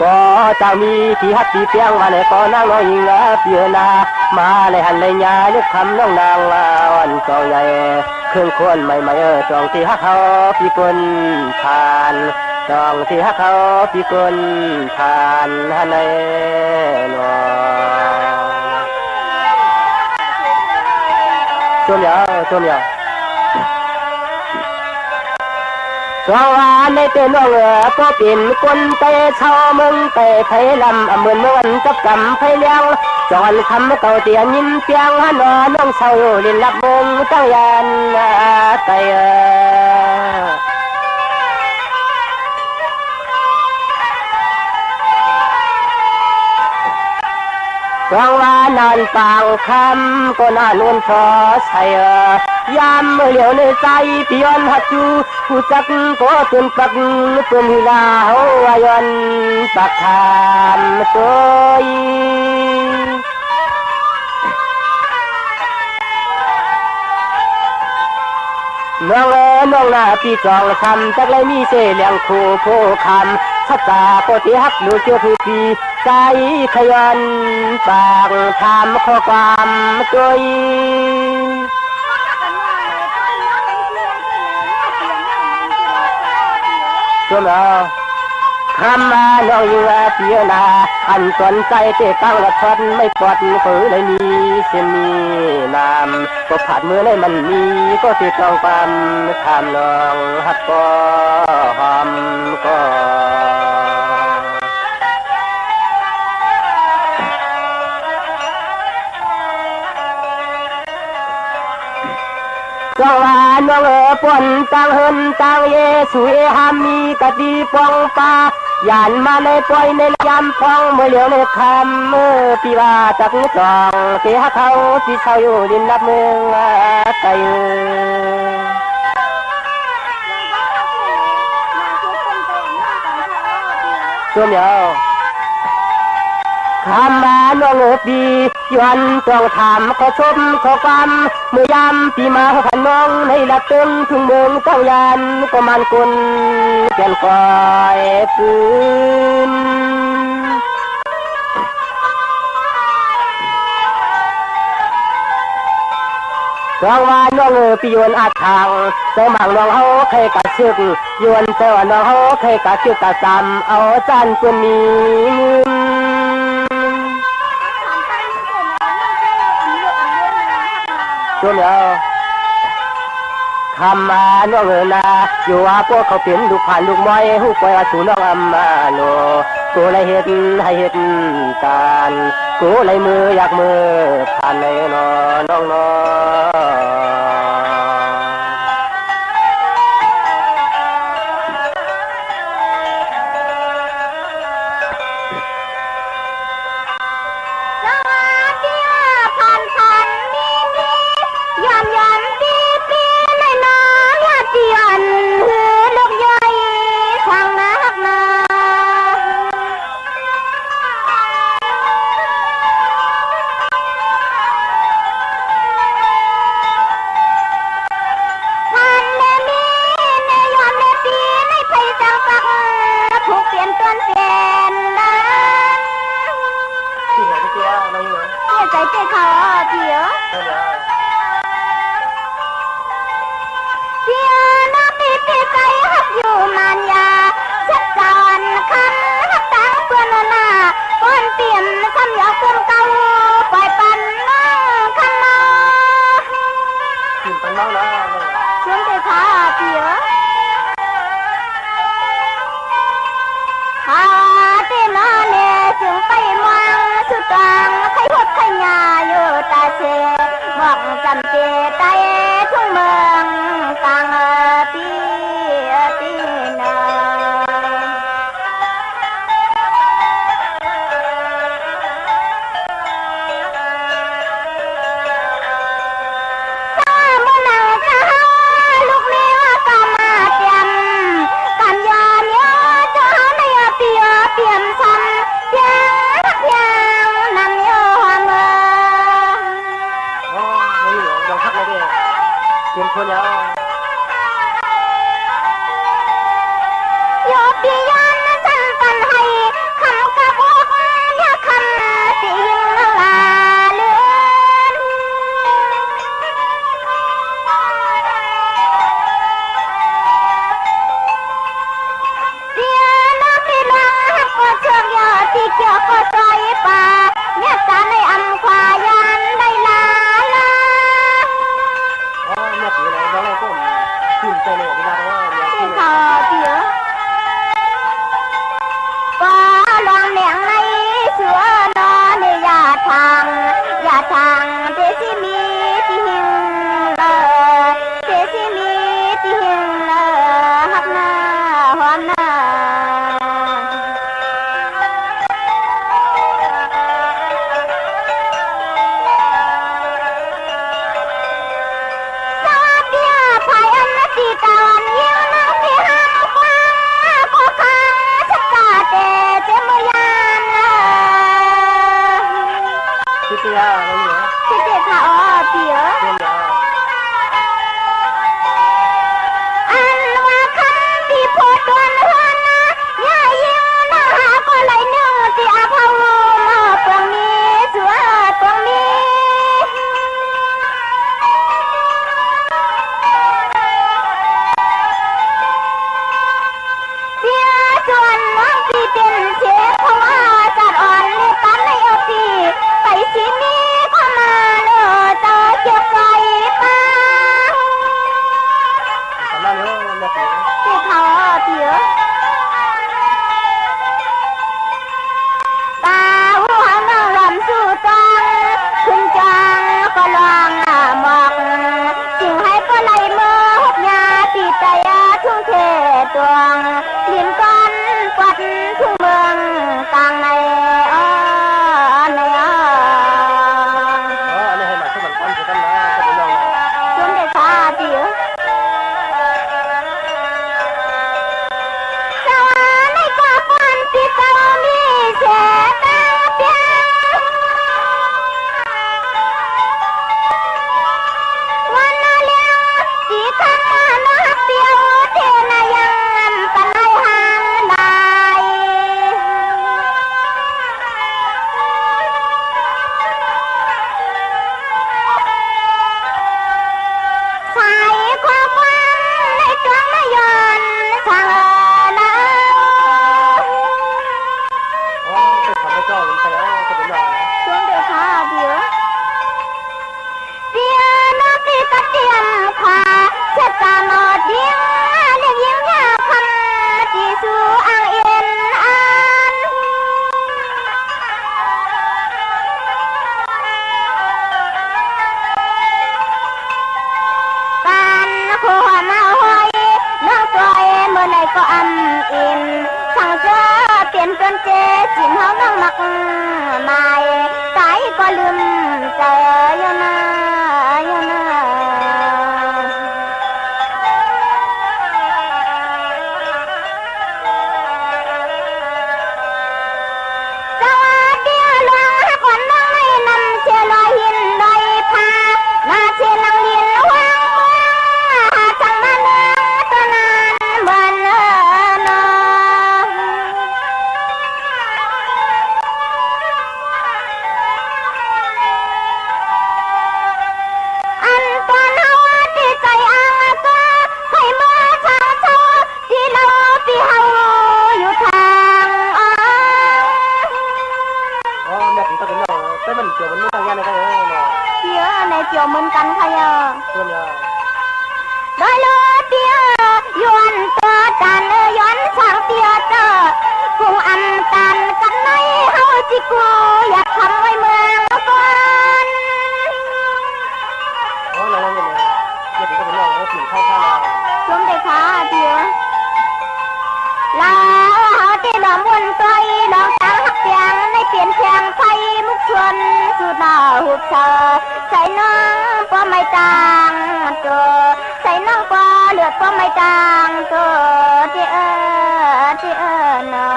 ก็จะมีที่ฮักที่เปียงมาเลยก็นั่งน้อยยิงเปียนามาเลยหันเลยยาเลือกคำน้องนางวันจองใหญ่เครื่องควรใหม่จองที่ฮักเขาพี่กุลทานจองที่ฮักเขาพี่กุลทานฮันในนอตัวเหนียวสวรรค์ในเต้นน้องก็เป็นคนเตะเช่ามึงเตะไผ่ลำเหมือนเมื่อนกับกำไผ่เลี้ยงจอนคำเก่าเตียนยินเปียงฮันนอน้องเศร้าลินลับมึงตั้งยันไก่กลางว่านอนปางคำก็น่านุ่นชอใส่ยามเลี้ยวในใจปียนหัดจูผู้จักก็ตุนปักตุนหิลาหัวยนปักคำตัวน้องหน้าพี่จองคำจักเลยมีเสเลียงคู่ผู้คำชัดตาโคติฮักดูเชื่อผู้ปีใจขยันปากทำข้อความตัวตัวเราคำมาน้องอยู่เปียนาอันสนใจเตะตั้งละทนไม่ปลดฝืนเลยมีเส้นมีน้ำก็ผ่านมือเลยมันมีก็ติดต้องความทำน้องฮักก็หอมก็ก็ว่าน้องปนตังเฮินตังเยสุเอหามีกะดีปองปายานมาในปล่อยในยามพองเมื่อเหลียวในคำมือปีว่าจักจองเทหเขาที่เช่าอยู่ดินนับเมืองไกลตัวเหนียวคำมาน้องปียวนต้องถามขอชมขอความเมื่อยามปีมาพันน้องในละตึงถึงเมืองต้องยานก็มันกุนแก่นคอยปืนกลางวันน้องปียวนอาทางเจ้าหมังน้องเขาเคยกะซึกยวนเจ้าน้องเขาเคยกะซึกกะจำเอาจันกุนมีตัวเหนียวคำมาน้องนาอยู่ว่าพวกเขาเป็นลูกผ่านลูกไม้หูปล่อยสู่น้องอัมมาโนกูเลยเห็นให้เห็นกันกูเลยมืออยากมือผ่านในน้องจำเจไตทุ่งเมืองกลางปีนา โยปียันสันปันให้คำ ป่าเนี่ยจานในอำควายันได้ลาลาอ๋อเนี่ยปีอะไรน้องเราก็ตื่นใจเลยเวลาเราเนี่ยที่เขาเตี๋ยก็ลองแหลงในเสือนอนในยาทางเดซิมีที่หิงเลยเดซิมีที่หิงเลยหักหน้าหอมหน้าสวัสดีภายอันนาทีตะวันยิ่งน้องที่ห้ามฟ้าพอคังสักกาเตเจมยานคิดเตี้ยอะไรเนี่ยคิดเตี้ยค่ะอ๋อเตี๋ยอันว่าคำที่พูดตัวเนื้อนะอย่ายิ่งนะหาก็เลยนึกที่อาภาวมาตรงนี้สวยตรงนี้เสียส่วนน้องที่เป็นเสียเพราะว่าจัดอ่อนในกันในเอาตีไปสิมีความมาเลือเจอเก็บใจตาทำนั่นเลยเนี่ยปีที่เขาเตี๋ยตาหัวน้องลำสู่จังขึ้นจังก็ลองหมอกสิ่งให้ก็ไหลมือหกยาตีใจทุ่งเทตวงลินก้อนปัดทุ่งเมืองกลางในในอันนี้ให้มาช่วยมันปั้นกันนะก็เป็นยังไงจนได้ชาเตี๋ยสวรรค์ในกว่าปันที่เจ้ามีเสตาเปียวันนาเลี้ยงสีคำมานักเปียวเทนายังปันไลหางลายใส่ความหวังในดวงนายนสังนา อ๋อเป็นคำไม่เจ้าเป็นใครอ๋อก็เป็นยังไงจงเดือดค่ะเดี๋ยวน้องที่กระเทียมขวาเช็ดตาหนอดเดียวเรียกยิ้มยาคำที่สู่อ่างเอ็นอันการคู่มาหอยน้องตัวเมื่อไหร่ก็อำอินสั่งเจอเปลี่ยนจนเจจิ้มเฮาน้องมักไม่ใจก็ลืมใจอยู่นะอยู่นะสวัสดีหลวงก่อนน้องไม่นำเชลอยหินลอยพาหน้าเชลังเลียนวางหาจังมาเนื้อตัวนั้นบนนอันตัวน้าที่ใจอ่างก็ให้เมื่อเช้าที่เราที่เฮาอยู่ทางอ๋อเนี่ยปีก็เป็นยังไงแต่มันเกี่ยวมันไม่ต่างกันเลยก็เออเนาะเดี๋ยวในเจียวเหมือนกันค่ะย่าตัวเนี่ยได้เลยเดียวย้อนตัวกันย้อนสางเตียเจอกุงอันกันกันในเฮาจิกูอยากทำไว้เมืองก่อนอ๋อเราเนี่ยเนี่ยปีก็เป็นยังไงปีเข้าข้างเราจงได้ค่ะเดียวลาเฮาที่หลอมวนตัวอีหลองตังหักเตียงในเปลี่ยนแข่งไฟมุกชวนสุดหน้าหุบเธอใส่น้องป้อไม่ต่างตัวใส่น้องป้อเลือดป้อไม่ต่างตัวที่เนา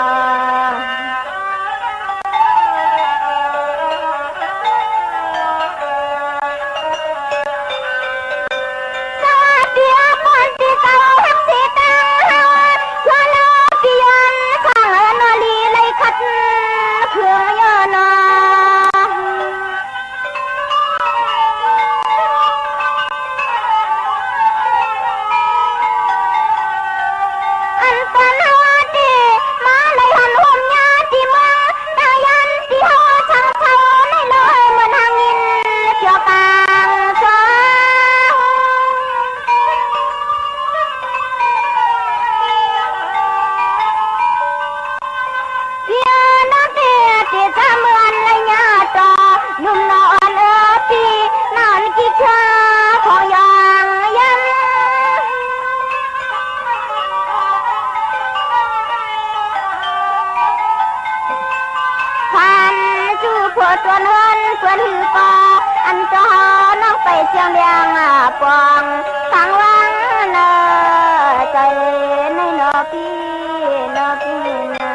ะสวัสดีก่อนที่เก่าหักสีตาเฮาชวนเราที่ย้อนข้างนอลีเลยคัดเครื่องย่อนออันตอนเฮาที่ ผัวตัวเฮินเพื่อนหือปออันจะหาน้องไปเชียงเดียงปองทางวังเนอใจในนอพี่นอพี่นา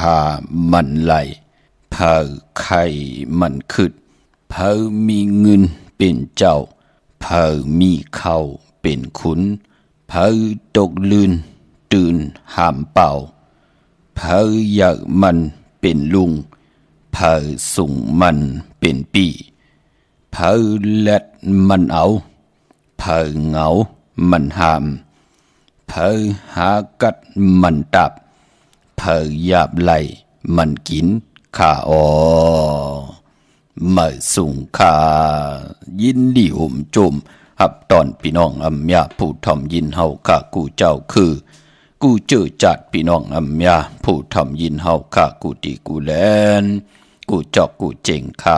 หามันไหลเผาไข่มันขึ้นเผามีเงินเป็นเจ้าเผามีเข้าเป็นขุนเผาตกลืนตื่นหามเป่าเผาอยากมันเป็นลุงเผาส่งมันเป็นปีเผาแลดมันเอาเผาเหงามันหามเผาหากัดมันตับเผาหยาบไหลมันกินข้ามาสุงข้ายินดีห่มจมหับตอนพี่น้องอำยาผู้ทำยินเฮาข้ากูเจ้าคือกูเจอจัดพี่น้องอำยาผู้ทำยินเฮาข้ากูตีกูแลนกูจอกกูเจ๋งข้า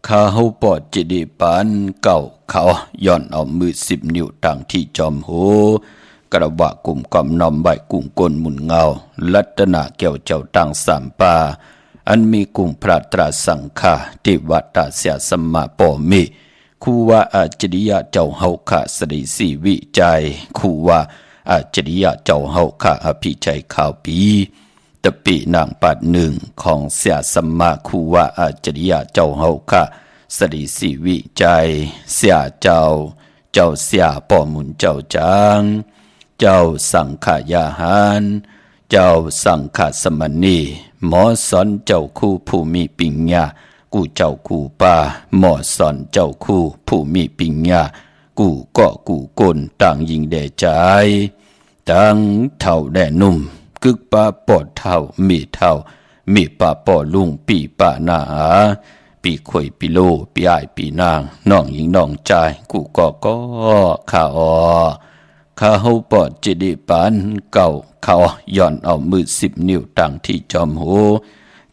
ข้าเฮาปอดจะได้ปานเก่าเขาย้อนเอามือ10 นิ้วตั้งที่จอมโหกระบะกลุ่มกำนอมใบกุ้งกลหมุนเงาลัตนาแก้วเจ้าตั้งสามปาอันมีกลุ่มพระตราสังฆาที่วัดตาเสียสมมาปอมิคูว่าอาจริยะเจ้าเฮาขะสริสีวิจัยคูว่าอาจริยะเจ้าเฮาขะอภิชัยข่าวปีตะปีนางปัดหนึ่งของเสียสมมาคูว่าอาจริยะเจ้าเฮาขะสริสีวิจัยเสียเจ้าเสียปอมุนเจ้าจางเจ้าสังขยาหารเจ้าสังขสมณีหมอสอนเจ้าคู่ผู้มีปิญญากูเจ้าคู่ป่าหมอสอนเจ้าคู่ผู้มีปิญญากูก็กูกลต่างยิงแด่ใจต่างเท่าแด่นุ่มกึกป่าปอดเท่ามีป่าปอลุงปีป่านาปีข่อยปีโลปีอ้ายปีนางน้องหญิงน้องใจกูก็ข้าข้าเฮาปอดจะได้ปานเก่าเขาย้อนเอามือ10 นิ้วตั้งที่จอมโห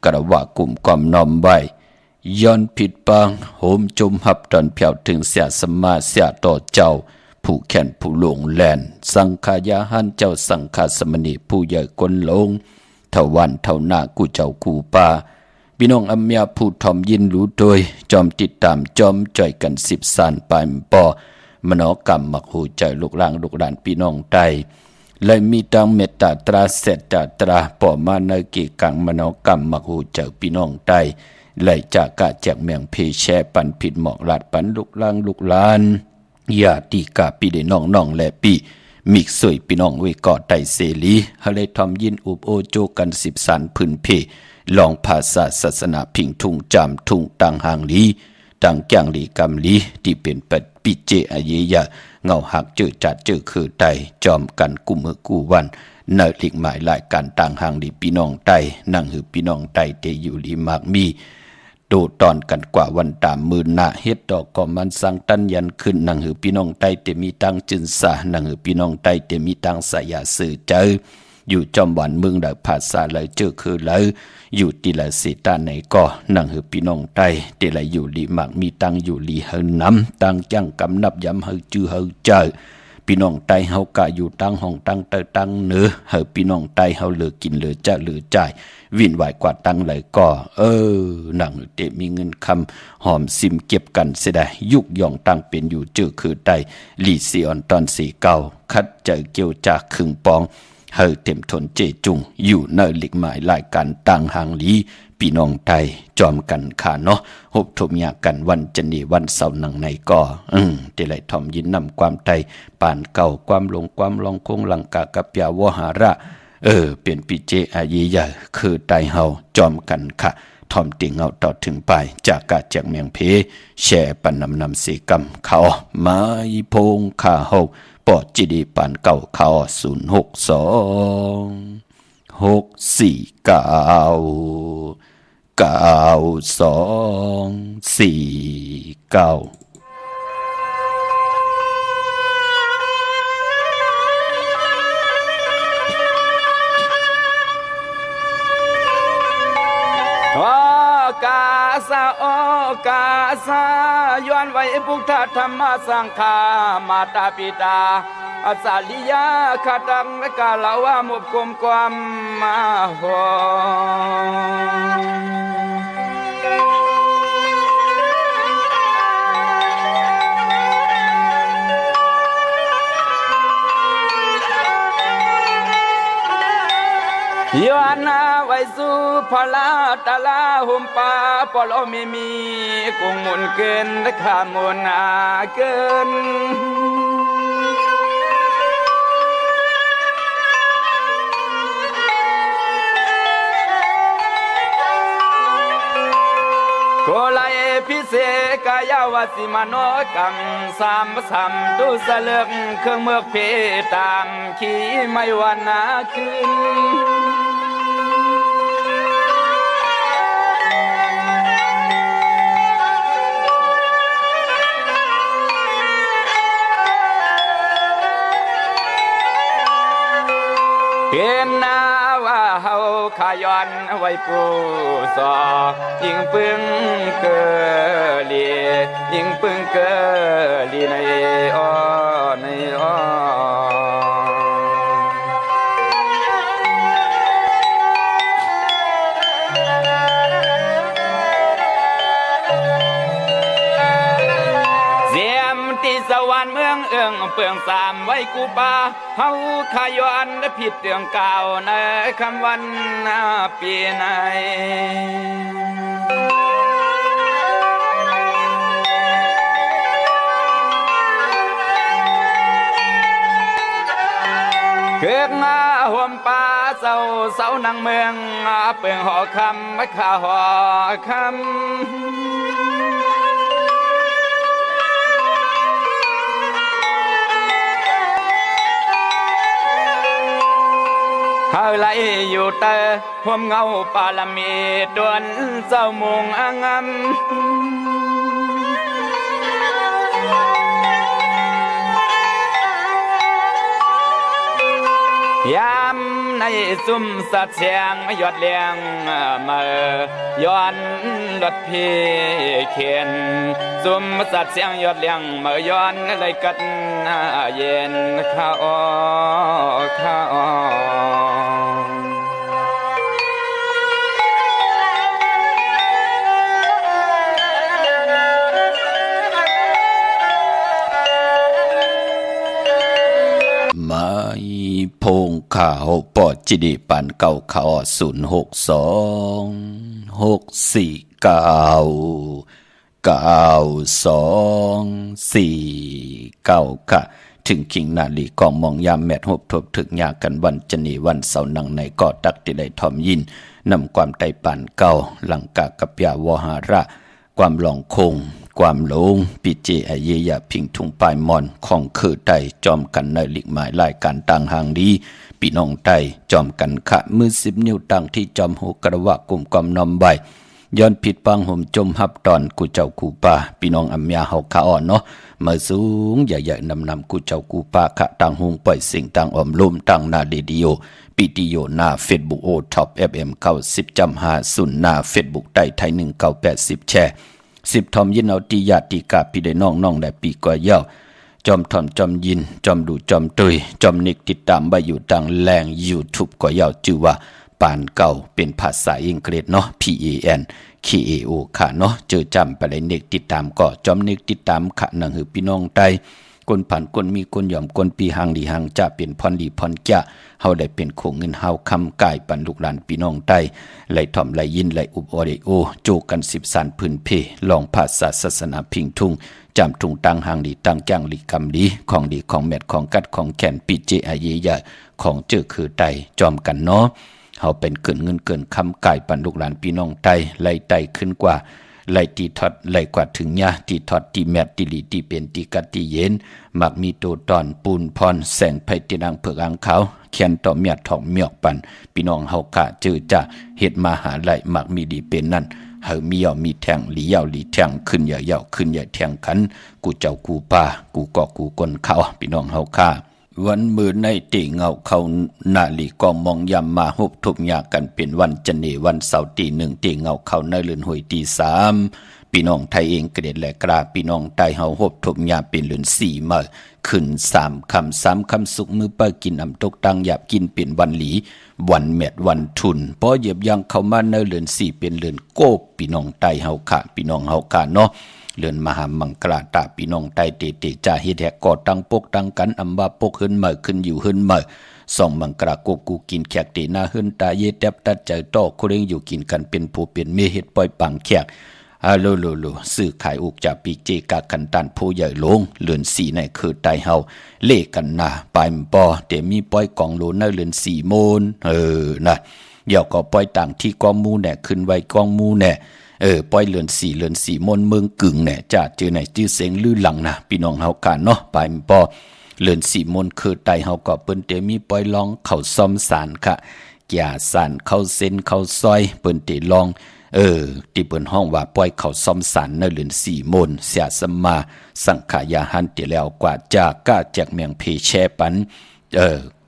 กระว่ากลุ่มความนอมใบย้อนผิดปางโหมจมหับตอนเพียวถึงเสียสมาเสียต่อเจ้าผู้แข่นผู้หลงแลนสังขายาหันเจ้าสังฆสมณีผู้ใหญ่กลลงเท่าวันเท่าหน้ากูเจ้ากูป่าพี่น้องอำยาผู้ทอมยินรู้โดยจอมติดตามจอมจ่อยกัน10 สานปายปอมโนกรรมมักหูใจลูกหลางลูกหลานพี่น้องใดเลยมีตังเมตตาตราเสตตราปอมาในกิกังมโนกรรมมักหูใจพี่น้องใดเลยจากกะแจกเมียงเพแชปันผิดหมอกลาดปันลูกหลางลูกหลานญาติกาปีเดน้องและปีมิกสวยพี่น้องไว้กอดไตเสลีฮะเลยทอมยินอุบโอโจกัน10 สานพื้นเพลองภาษาศาสนาพิงทุ่งจามทุ่งตังหางลีตังแกงลีกำลีที่เป็นปัดปิเจอเยยะเงาหักเจอจัดเจอคือไตจอมกันกุมือกูวันเนอหลีกหมายหลายการต่างหางลีพี่น้องไตนั่งหือพี่น้องไตเตอยู่ลีมากมีโดตอนกันกว่าวันตามมือหน้าเฮ็ดดอกก็มันสังตันยันขึ้นนั่งหือพี่น้องไตเตมีตังจึนสานั่งหือพี่น้องไตเตมีตังสายาสื่อเจออยู่จอมหวานเมืองได้ภาษาเลยเจอคือเลยอยู่ตีละสิตาไหนก็นั่งหือพี่น้องไตเตละอยู่ลีมักมีตังอยู่ลีเฮน้ำตังจังกำนับย้ำเฮจื้อเฮเจอพี่น้องไตเฮากะอยู่ตั้งห้องตั้งเตตั้งเนื้อเฮพี่น้องไตเฮาเหลือกินเหลือจะเหลือจ่ายวินไหวกว่าตั้งเลยก็นั่งเตมีเงินคำหอมซิมเก็บกันเสียได้ยุกย่องตั้งเป็นอยู่เจอคือไตลีซีออนตอน49คัดเจอเกี่ยวจากครึ่งปองเฮอเต็มทนเจจุงอยู่เนอหลีกหมายรายการต่างหางลี พี่น้องไทยจอมกันขาเนาะหบทุบยากันวันจันนีวันเสาร์นังในก็ที่ไหลทอมยินนำความไทยป่านเก่าความหลงความลองคงลังกากับยาวหาระเปลี่ยนปีเจอายีใหญ่คือไตเฮาจอมกันค่ะทอมติงเอาต่อถึงไปจากกาจากเมียงเพแช่ปันนำสีกรรมเขามาอีพงขาเฮาปอดจีดีปานเก่าเขา062-649-9249กาสะโอกาสะย้อนไว้พุทธธรรมสังฆามาตาปิตาอาสาลิยาขดังและกาลาวามุบกุมความมาหย้อนนาไว้สู่พลาตะลาหุมปาปลอมีกุงมุนเกินและขามุนอาเกินโกไลพิเศษกายาวสิมโนกรรมสามสัมตุสเลือกเครื่องเมือกเพตามขี่ไม่วันนาคืนเห็นนาว่าเฮาขย้อนไว้ปูสอยิงปึงเกลียิงปึงเกลีในอ้อในอ้อสวรรค์เมืองเอื้องเปืองสามไว้กูปาเฮาขย้อนและผิดเรื่องเก่าในคำวันปีไหนเกิดมาห่มป่าเสานังเมืองเปืองหอคำไม่ข่าหอคำเฮาไลอยู่เตอห่มเงาปาลมีดวนเจ้ามุงอ่างยามในซุ่มสัตว์เสียงยอดเลียงมาย้อนรถพีเขียนซุ่มสัตว์เสียงยอดเลียงมาย้อนเลยกัดเย็นข้าอ้อพงข่าวปอดจิดีปันเก่าข่าว062-649-9249ค่ะถึงคิงนาลีกองมองยามแมทหบทบถึกยากันวันจันนีวันเสาร์นังในก็ตักติได้ทอมยินนำความไตปันเก่าหลังกากับยาวหาระความหลองคงความหลงปิเจอเยยาพิงทุงปลายมอนของคือไตจอมกันในหลีกหมายรายการต่างหางดีพี่น้องไตจอมกันขะมือ10 นิ้วต่างที่จอมหูกระวะกลุ่มกอมนอมใบย้อนผิดปังห่มจมฮับตอนกูเจ้ากูป่าพี่น้องอัมยาเฮาขาอ่อนเนาะมาสูงใหญ่ๆนำกูเจ้ากูป่าขะต่างหงปล่อยสิ่งต่างอมลมต่างนาเรดิโอปิติโยนาเฟซบุ๊กโอท็อป FM 90.50นาเฟซบุ๊กใต้ไทย1980แชร์10ทอมยินเอาตีญาติกาพี่ได้น้องได้ปีกว่าเย้าจอมทอมจอมยินจอมดูจอมตุยจอมนิกติดตามไว้อยู่ต่างแรง YouTube กว่าเย้าชื่อว่าปานเก่าเป็นภาษาอังกฤษเนาะ PANKAO ค่ะเนาะเจอจำไปเลยเน็กติดตามก็จอมเน็กติดตามค่ะหนังหือพี่น้องไต คนผ่านคนมีคนยอมคนปีหังดีหังจะเป็นพรดีพรจะเฮาได้เป็นโคงเงินเฮาคำกายปันลูกหลานพี่น้องใต้ไหลถ่อมไหลยินไหลอุบอเดโอโจกัน10สานพื้นเพลองภาษาศาสนาพิงทุ่งจำทุงตังหังดีตังจ้างลีกำดีของดีของแมดของกัดของแขนปีเจอาเยยะของเจอคือไตจอมกันเนาะเฮาเป็นเกินเงินเกินคำกายปันลูกหลานพี่น้องใต้ไหลไตขึ้นกว่าไหลตีทอดไหลกว่าถึงยาตีทอดตีแมดตีลีตีเป็นตีกัดตีเย็นมักมีตัวตอนปูนพรแสงไผตีนางเผือกอ่างขาวเขียนต่อเมียดถอกเมียกปันพี่น้องเฮากะเจอจะเฮ็ดมาหาไหลมักมีดีเป็นนั่นเฮามียาวมีแทงหลียาวหลีแทงขึ้นยาวขึ้นแทงขันกูเจ้ากูป่ากูกอกกูกนเขาพี่น้องเฮาค่าวันมือในตีเงาเขานาลีกองมองยำมาฮบทุบยากันเป็นวันจันเนวันเสาร์ตี1ตีเงาเขาในเลือนหวยตี3พี่น้องไทยเองเกรดและกราพี่น้องไทยเฮาฮบทุบยาเป็นเลือน4มื้อขึ้น3คำสุกมือป้ากินอำตกตังหยาบกินเป็นวันหลีวันแมดวันทุนพอเหยียบยังเข้ามาในเลือน4เป็นเลือนโกบพี่น้องไทยเฮาค่ะพี่น้องเฮาค่ะเนาะเลือนมหามังกราตาพี่น้องไตเตเตจ่าเฮ็ดแหกก่อตั้งปกตั้งกันอำว่าปกขึ้นมาขึ้นอยู่ขึ้นมาส่องมังกรากบกูกินแขกเตนาขึ้นตาเยแตบตัดใจต่อคุเรงอยู่กินกันเป็นผู้เป็นเมเฮ็ดปล่อยปังแขกโลซื้อขายอุกจากปีเจกากันตันผู้ใหญ่ลงเลือน4ในคือไตเฮาเล่กันหน้าปลายปอแต่มีปล่อยกองโลในเลือน4โมนนะเดี๋ยวก็ปล่อยต่างที่กองมูแน่ขึ้นไว้กองมูแน่ปล่อยเลือน4มนเมืองกึ่งเนี่ยจะเจอไหนจื้อเสียงลื่นหลังนะพี่น้องเฮากันเนาะไปปอเลือน4มนคือไตเฮาก็เปิ้นเตมีปล่อยลองเข้าซ่อมสารค่ะแก่สารเข้าเส้นเข้าซอยเปิ้นเตลองที่เปิ้นห้องว่าปล่อยเข้าซ่อมสารในเลือน4มนเสียสมาสังขายาหันเตแล้วกว่าจากก้าแจกแมงเพแชปัน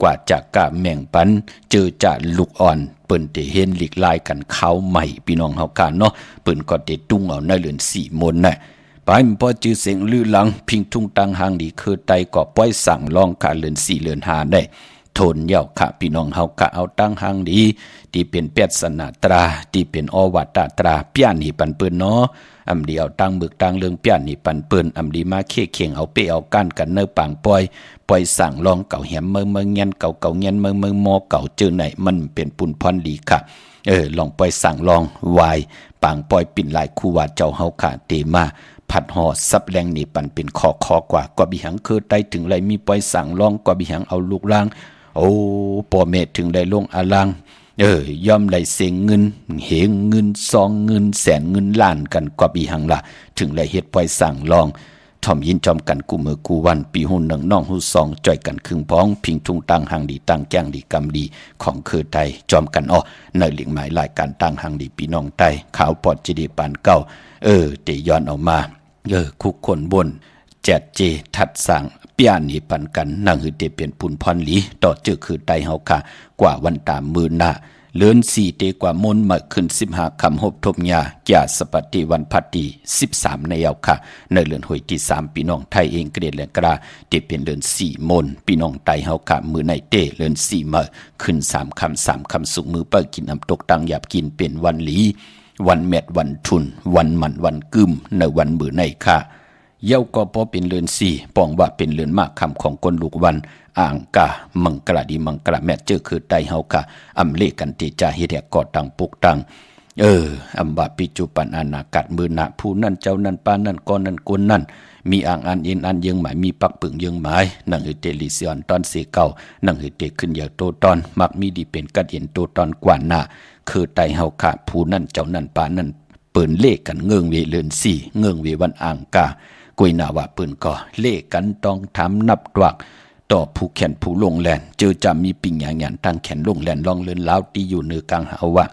กว่าจากกะแม่งปันเจอจะลูกอ่อนเปิ้นได้เห็นหลีกลายกันเขาใหม่พี่น้องเฮากันเนาะเปิ้นก็ได้ตุ้งเอาในเรือน4มนน่ะไปพอจื้อเสียงลือหลังพิงทุ่งตังหางดีคือไตก็ปล่อยสั่งลองกะเรือน4เรือน5ได้โทนยาวค่ะพี่น้องเฮากะเอาตั้งหางดีที่เป็นเปียศนาตราที่เป็นอวตารตราเปียนี่ปันเปิ้นเนาะอำเดียวตั้งบึกตั้งเรื่องเปียนี่ปันเปิ้นอำดีมาเคเข่งเอาเปเอาก้านกันเนอปางปล่อยสั่งลองเก่าแหมเมืองเงี้ยนเก่าเงี้ยนเมืองมอเก่าเจอไหนมันเป็นปุ่นพรดีค่ะลองปล่อยสั่งลองวายปางปล่อยปิ่นหลายคู่ว่าเจ้าเฮาค่ะเตมาผัดห่อซับแรงนี่ปันเป็นคอกว่ากว่าบิหังคือได้ถึงไรมีปล่อยสั่งลองกว่าบิหังเอาลูกล่างโอ้พ่อแม่ถึงได้ลงอาลังย่อมได้เสียงเงินเหงเงิน2เงินแสนเงินล้านกันกว่าบิหังล่ะถึงได้เฮ็ดปล่อยสั่งลองถ่อมยินจอมกันกูมือกูวันปีหุ่น1น้องหู2จ่อยกันครึ่งพ้องพิงทุ่งตั้งหางดีตั้งแก้งดีกำดีของคือไทยจอมกันในหลิงหมายรายการตั้งหางดีพี่น้องไต้ขาวปอดจีดีปานเก่าเตย้อนออกมาคุกคนบนแจดเจทัดสั่งเปียนี่ปันกันนั่งหือเตเปลี่ยนปุ่นพรหลีต่อเจอคือไตเฮาค่ะกว่าวันตามมือหน้าเลือน4เตกว่ามนมาขึ้น15คำหบทบยาแก่สปฏิวันพัตติ13ในเอาค่ะในเลือนหวยที่3พี่น้องไทยเองเกรดแหลงกราเตเป็นเลือน4มนพี่น้องไตเฮาค่ะมือในเตเลือน4มาขึ้น3คำสุกมือเปิ้กินน้ำตกตังหยาบกินเป็นวันหลีวันแมดวันทุนวันมันวันกึมในวันมือในค่ะเย้าก็พอเป็นเลือน4ป้องว่าเป็นเลือนมากคำของคนลูกวันอ่างกามังกระดีมังกระแม่เจอคือไตเฮาค่ะอำเลกันติจาเฮ็ดแหกกอตังปุกตังอำบาปิจุปันอนากัดมือหนาผู้นั่นเจ้านั่นป้านั่นก้อนนั่นกวนนั่นมีอ่างอันเอ็นอันยังหมายมีปักปึงยังหมายนังหือเตลิเซียนตอนเสเก่านังหือเตขึ้นเหยาโตตอนมักมีดีเป็นกัดเห็นโตตอนกว่าหน้าคือไตเฮาค่ะผู้นั่นเจ้านั่นป้านั่นเปิ้นเลขกันเงืองเวเลือน4เงืองเววันอ่างกากุยนาว่าเปิ้นก็เลขกันต้องถามนับตวักต่อผู้แขนผู้ลงแลนเจอจะมีปิ่งหยางทางแขนลงแลนลองเลือนลาวที่อยู่เหนือกลางหาว่า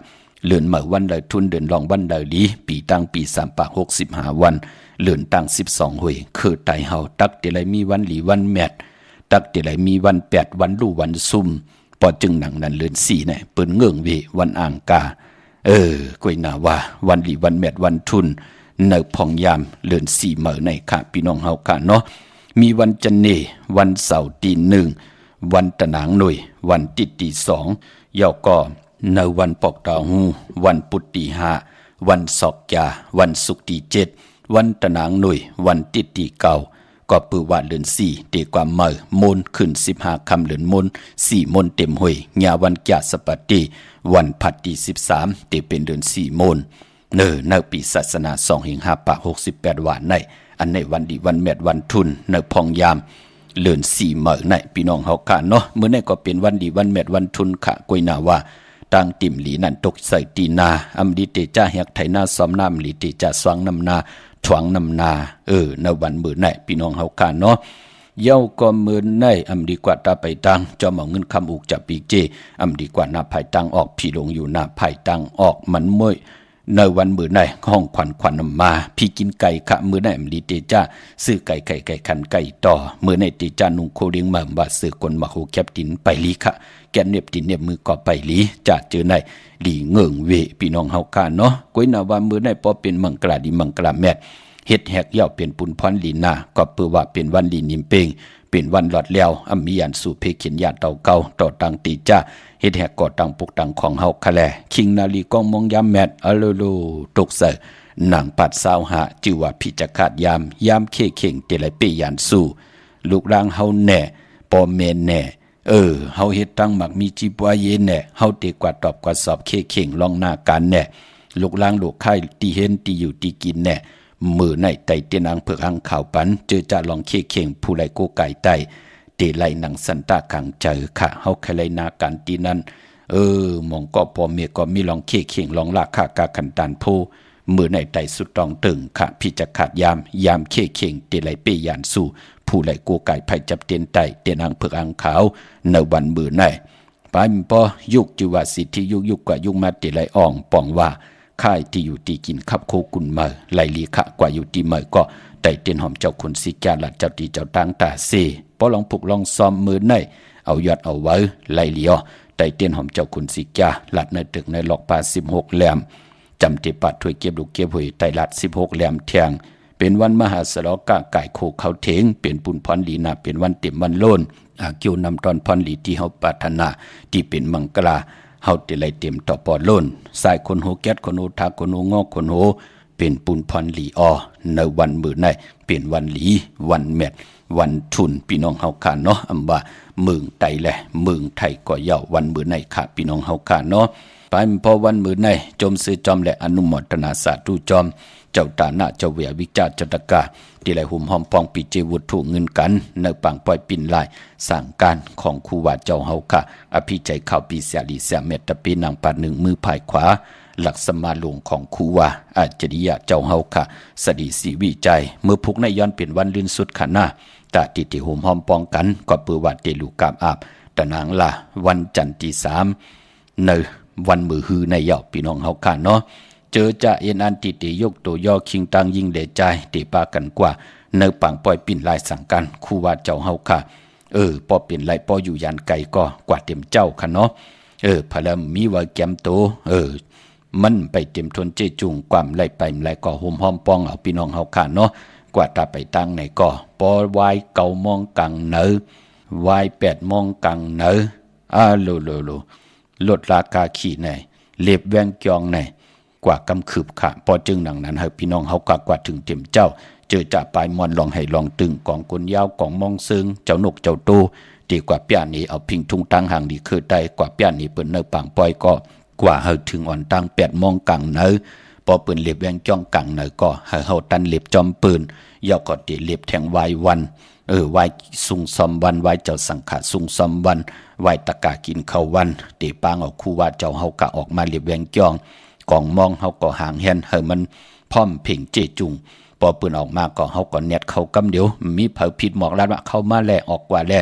เลือนเมื่อวันใดทุนเดือนลองวันใดดีปีตั้งปี3ปาก65วันเลือนตั้ง12หวยคือไตเฮาตักแต่ไรมีวันหลีวันแมดตักแต่ไรมีวัน8วันลู่วันซุ่มพอจึงหนังนั้นเลือน4เนี่ยเปิ้นเงืองเววันอ่างกากุยนาว่าวันหลีวันแมดวันทุนในพองยามเลือน4เหมือในค่ะพี่น้องเฮาค่ะเนาะมีวันจันเนวันเสาร์ตี1วันตะหนางหน่วยวันติดตี2ย่อก็ในวันปอกตาหูวันปุตตี5วันศอกยาวันศุกร์ตี7วันตะหนางหน่วยวันติดตี9 ก็ปือว่าเดือน4ตีกว่าเมื่อมนขึ้น15ค่ำเดือนมน4มนเต็มห้วยญาวันกะสปัตติวันผัดที่13ตีเป็นเดือน4มนในปีศาสนา2568วันในอันในวันดีวันแมดวันทุนในพองยามเลือน4เมื่อในพี่น้องเฮาค่ะเนาะมื้อนี้ก็เป็นวันดีวันแมดวันทุนค่ะกวยนาว่าตังติ่มหลีนั่นตกใส่ตีนาอำดิเตจ้าแหกไถนาซ้อมน้ำหลีเตจ้าสว่างน้ำนาถวางน้ำนาในวันมื้อไหนพี่น้องเฮาค่ะเนาะเย้าก็มื้อไหนอำดีกว่าตาไปตังจอมเอาเงินคำอุกจะปีเจอำดีกว่าหน้าภายตังออกพี่ลงอยู่หน้าภายตังออกมันมวยในวันมื้อไหนห้องขวัญนำมาพี่กินไก่ค่ะมื้อไหนอำดีเตจ้าซื้อไก่ขันไก่ต่อมื้อไหนเตจ้านุ่งโคเลี้ยงมาบ่าซื้อคนมาโหแคบตินไปลีค่ะแกนเน็บตินเน็บมือก็ไปหลีจะเจอในหลีเงิงเวพี่น้องเฮาค่ะเนาะก้อยนาว่ามื้อไหนพอเป็นมังกราดีมังกราแมดเฮ็ดแหกเย่าเป็นปุนพรลีนาก็เปือว่าเป็นวันลีนิมเปงเป็นวันหลอดแล้วอำมีอันสู่เพเขียนญาติเต่าเก่าต่อตังตีจ้าเฮ็ดแหกก่อตังปุกตังของเฮาคะแลคิงนาลีกองมองยามแมดอะโลโลตกใส่หนังปัดสาวหาจือว่าพิจขาดยามเข่งเตไลเปยานสู่ลูกร่างเฮาแน่ปอเมนแน่เฮาเฮ็ดตั้งหมักมีจิปวายเยแน่เฮาเตกว่าตอบกว่าสอบเข่งลองหน้าการแน่ลูกล่างลูกไข่ตีเห็นตีอยู่ตีกินแน่มือในไตเตียนางเผือกอังข่าวปันเจอจะลองเข่งผู้ไรโกไก่ไตเตไลหนังสันตาขังเจอค่ะเฮาใครไลนาการตีนั้นมองก็พอเมียก็มีลองเข่งลองลากค่ากาคันตานโพมือในไตสุดตองตึงค่ะพี่จะขาดยามเข่งเตไลเปยานสู่ผู้ไหลโกไก่ไผ่จับเตียนไตเตียนางเผือกอังขาวในวันมือในปายปอยุกจิวาสิที่ยุกกว่ายุกมาเตไลอ่องปองว่าค่ายที่อยู่ตีกินขับโคกุนเมอไหลลีขะกว่าอยู่ตีเมอก็ไตเตียนหอมเจ้าคุณสิกาหลัดเจ้าตีเจ้าตังตาเซปอลองผูกลองซ้อมมือในเอายอดเอาไว้ไหลลีอไตเตียนหอมเจ้าคุณสิกาหลัดในตึกในหลอกปลา16แหลมจำเตปัดถวยเก็บลูกเก็บหวยไตหลัด16แหลมแทงเป็นวันมหาสลกะไก่โคเขาเถงเป็นปุนพรลีนาเป็นวันเต็มวันโลนเกี่ยวนำตอนพรลีที่เฮาปรารถนาที่เป็นมังกราเฮาติไลเต็มต่อปอโลนสายคนโหแก๊สคนโหทาคนโหงอกคนโหเป็นปุนพรลีในวันมื้อในเป็นวันหลีวันแมดวันทุนพี่น้องเฮาค่ะเนาะอำว่าเมืองไตแลเมืองไทยก็เย่าวันมื้อในค่ะพี่น้องเฮาค่ะเนาะไปพอวันมื้อในจมซื้อจอมและอนุโมทนาสาธุจอมเจ้าตาหน้าเจ้าเวียวิจารจัตกาที่ไหลหุ่มหอมปองปีเจวุฒุเงินกันในปังปล่อยปิ่นลายสั่งการของครูว่าเจ้าเฮาค่ะอภิใจข่าวปีเสียลีเสียเมตตาปีนางปัดหนึ่งมือภายขวาหลักสมาลงของครูว่าอาจริยะเจ้าเฮาค่ะสดีสีวิจัยเมื่อพุกในย้อนเป็นวันลื่นสุดขนาตาติหุ่มหอมปองกันก็เปือว่าเตลูกามอาบตะนางละวันจันทร์ที่3ในวันมือฮือในเยาพี่น้องเฮาค่ะเนาะเจอจะเอ็นอันติติยกตัวย่อคิงตังยิ่งเดใจเตปากันกว่าเนปังปล่อยปิ่นลายสั่งกันคู่ว่าเจ้าเฮาค่ะพอเป็นไรพออยู่ยันไก่ก็กว่าเต็มเจ้าค่ะเนาะพะลำมีว่าแกมโตมันไปเต็มทนเจจุงความไล่ไปไล่ก็โฮมหอมปองเอาพี่น้องเฮาค่ะเนาะกว่าตาไปตั้งไหนก็ปอวายเก่ามองกังเนอวาย8มองกังเนอโลลดราคาขี่ไหนเล็บแวงจองไหนกว่ากำคืบค่ะพอจึงดังนั้นให้พี่น้องเฮากว่าถึงเต็มเจ้าเจอจะปลายมอนลองให้ลองตึงกองกุนยาวกองมองซึงเจ้านกเจ้าโตดีกว่าเปียนี้เอาพิงทุ่งตั้งห่างดีคือได้กว่าเปียนี้เปิ้นเนอปังปล่อยก็กว่าเฮาถึงอ่อนตั้ง8มองกังเนอพอปืนเล็บแวงจ้องกังเนอก็ให้เฮาตันเล็บจอมปืนยาวก็ติเล็บแทงวายวันวายสุงซอมวันวายเจ้าสังขะสุงซอมวันวายตะกากินข้าววันเตปางเอาคู่ว่าเจ้าเฮากะออกมาเล็บแวงจ้องกองมองเฮาก็ห่างแฮนให้มันพร้อมเพ่งเจจุงพอปืนออกมาก็เฮาก็เน็ตเข้ากำเดียวมีเผาผิดหมอกลาดว่าเข้ามาแลออกกว่าแล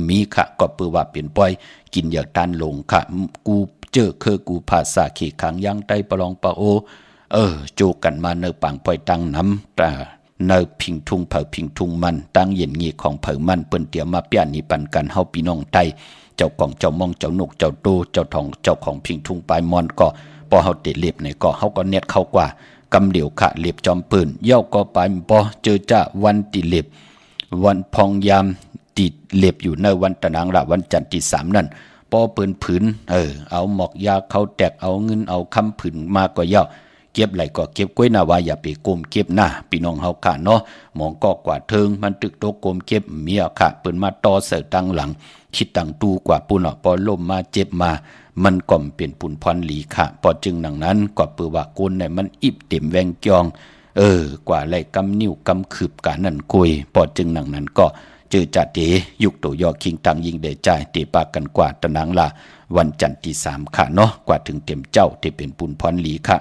มีค่ะก็ปือว่าเปลี่ยนปล่อยกินอย่าตันลงค่ะกูเจอกูภาษาขี้ขังยังไตปลองปะโอโจกันมาเนปังปล่อยตังน้ำเนพิงทุงเผาพิงทุงมันตั้งเย็นงี้ของเผามันเปิ้นเตียมาเปียนี่ปันกันเฮาพี่น้องไตเจ้าของเจ้ามองเจ้านกเจ้าโตเจ้าทองเจ้าของพิงทุงปลายมอนก็พอเฮาติดเล็บในก็เฮาก็เน็ตเข้ากว่ากำเดียวขะเล็บจอมปืนเย่าก็ไปพอเจอจะวันติเล็บวันพองยามติดเล็บอยู่ในวันตะนางละวันจันทร์ที่3นั่นพอปืนผืนเอาหมอกยาเขาแตกเอาเงินเอาคำผืนมาก็เย่า เก็บไหลก็เก็บก้วยนาว่าอย่าไปก้มเก็บนะพี่น้องเฮาค่ะเนาะหมองก็กว่าเทิงมันตึกโตก้มเก็บเมียค่ะเปิ้นมาต่อเสิร์ตั้งหลังคิดตั้งตู้กว่าปุ่นเนาะพอลมมาเจ็บมามันก่อมเป็นปุ่นพรหลีค่ะพอจึงดังนั้นก็เปือว่าก้นเนี่ยมันอิบเต็มแวงจองกว่าไหลกำนิ้วกำขืบกานั่นคุยพอจึงดังนั้นก็เจอจัดเดยุกตัวยอคิงตังยิงเดใจเตปากันกว่าตะนางละวันจันทร์ที่3ค่ะเนาะกว่าถึงเต็มเจ้าที่เป็นปุ่นพรหลีค่ะ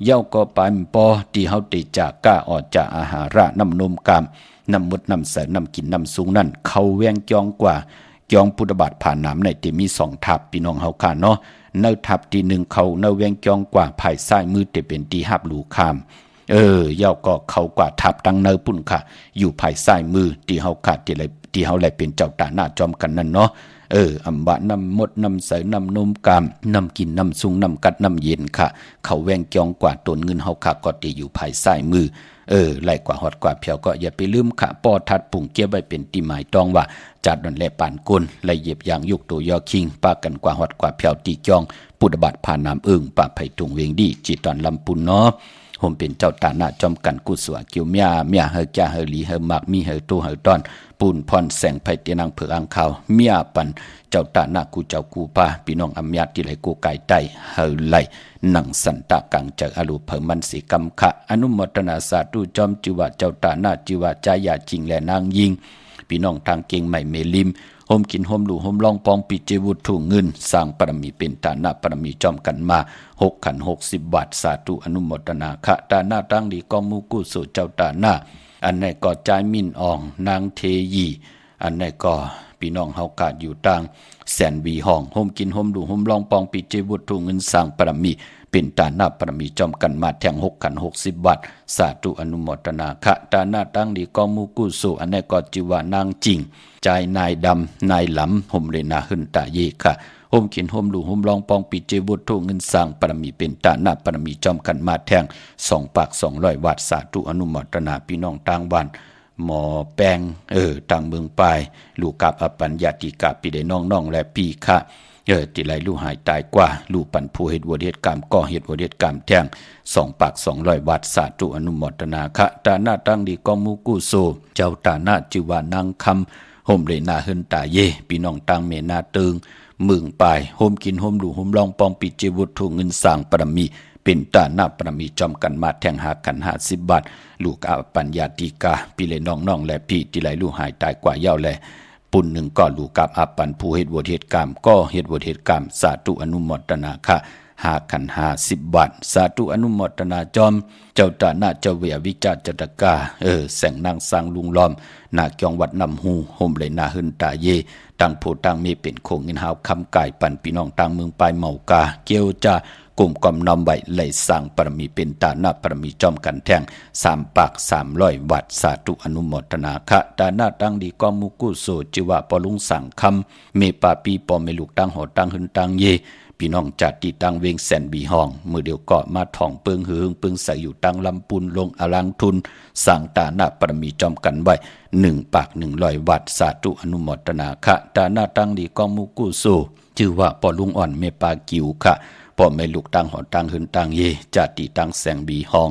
เย้าก็ปานปอที่เฮาได้จากก้าออกจากอาหาระน้ำนมกามน้ำมดน้ำเสน้ำกินน้ำสูงนั่นเขาแวงจองกว่าจองพุทธบาทผ่านน้ำในที่มี2ทับพี่น้องเฮาค่ะเนาะเนื้อทับที่1เขาเนื้อแวงจองกว่าภายซ้ายมือที่เป็นที่หับหลูคามเย้าก็เขากว่าทับตั้งเนื้อปุ่นค่ะอยู่ภายซ้ายมือที่เฮาขาดที่เฮาไหลเป็นเจ้าตาหน้าจอมกันนั่นเนาะอำบะน้ำมดน้ำใสน้ำนมกามน้ำกินน้ำซุงน้ำกัดน้ำเย็นค่ะเขาแวงจองกว่าต้นเงินเฮาค่ะก็ที่อยู่ภายซ้ายมือไล่กว่าฮอดกว่าเพียวก็อย่าไปลืมค่ะป้อทัดปุ่งเก็บไว้เป็นที่หมายต้องว่าจัดนั่นแหละปานกุลไล่เหยียบอย่างยุกตัวยอคิงปากันกว่าฮอดกว่าเพียวตีจองพุทธบาทผ่านน้ำป่าไผ่ตุงเวงดีจิตตอนลำปุนเนาะผมเป็นเจ้าตาหน้าจอมกันกุศลเกี่ยวเมียเฮอจ้าเฮอหลีเฮอมักมีเฮอตู้เฮอตอนปูนพรแสงไผ่เตียนังเผืออังขาวเมียปันเจ้าตาหน้ากูเจ้ากูป้าพี่น้องอำยาติไหลกูไก่ไตเฮอไหลหนังสันตะกังจากอรูเผมันสีกำขะอนุโมทนาสาธุจอมจิวะเจ้าตาหน้าจิวะใจยาจริงและนางยิงพี่น้องทางเก่งใหม่เมลิมโฮมกินโฮมหลู่โฮมลองปองปิเจวุฒถุเงินสร้างปรมีเป็นตาหน้าปรมีจอมกันมา6ขัน60 บาทสาธุอนุโมทนาคะตาหน้าตั้งดีกองมูกุสุเจ้าตาหน้าอันไหนก็ใจมินอ่องนางเทยีอันไหนก็พี่น้องเฮากาดอยู่ต่างแสนวีห้องโฮมกินโฮมหลู่โฮมลองปองปิเจวุฒถุเงินสร้างปรมีเป็นตาหน้าปรมีจอมกันมาแทง6ขัน60 บาทสาธุอนุโมทนาคะตาหน้าตั้งดีกองมูกุสุอันไหนก็จิวานางจริงใจนายดำนายหลำห่มเลยนาหึนตาเยค่ะห่มขินห่มหลู่ห่มลองปองปิเจวุฒถุเงินสร้างปรมีเป็นตาหน้าปรมีจอมกันมาแทง2 ปาก 200 วัดสาธุอนุโมทนาพี่น้องต่างบ้านหมอแปงต่างเมืองปลายลูกกับอปัญญาติกาปีได้น้องๆและพี่ค่ะติไหลลูกหายตายกว่าลูกปันผู้เหตุวเดชกรรมก่อเหตุวเดชกรรมแทง2 ปาก 200 วัดสาธุอนุโมทนาค่ะตาหน้าตั้งดีกองมูกุโซเจ้าตาหน้าจิวานางคำห่มเลยนาหึนตาเยพี่น้องต่างเมนาตึงมึงปลายห่มกินห่มหลู่ห่มลองปองปิเจวุฒถุเงินสร้างปรมีเป็นตาหน้าปรมีจอมกันมาแทงหากัน50 บาทลูกอาปัญญาติกาพี่เลยน้องๆและพี่ที่ไหลลูกหายตายกว่าเย้าแลปุ่นหนึ่งก็ลูกกับอาปันผู้เหตุวเหตุกรรมก็เหตุวเหตุกรรมสาธุอนุโมทนาค่ะ5 ขัน50 บาทสาธุอนุโมทนาจอมเจ้าตาหน้าเจ้าเวียวิจารจตกาแสงนางสร้างลุงล้อมนาจองวัดนำหูห่มเลยนาหึนตาเยตั้งโพตั้งเมเป็นโคงเงินหาวคำกายปันพี่น้องต่างเมืองปลายเมากาเกียวจ้ากลุ่มกอมนำใบไหลสร้างปรมีเป็นตาหน้าปรมีจอมกันแทง3 ปาก 300 วัดสาธุอนุโมทนาคะตาหน้าตั้งดีกอมุกุโสจิวะปอลุงสั่งคำเมปาปีปอเมลูกตั้งหอตั้งหึนตั้งเยพี่น้องจัดที่ตั้งเวงแสนบีห้องมือเดียวก็มาท่องเปิงหืงเปิงใส่อยู่ตั้งลำปุนลงอลังทุนสั่งตาหน้าปรมีจอมกันไว้1 ปาก 100 วัดสาธุอนุโมทนาคะตาหน้าตั้งดีกอมุกุโสชื่อว่าปอลุงอ่อนเมปากิวค่ะพ่อแม่ลูกตั้งหอตั้งหึนตั้งเยจัดที่ตั้งแสงบีห้อง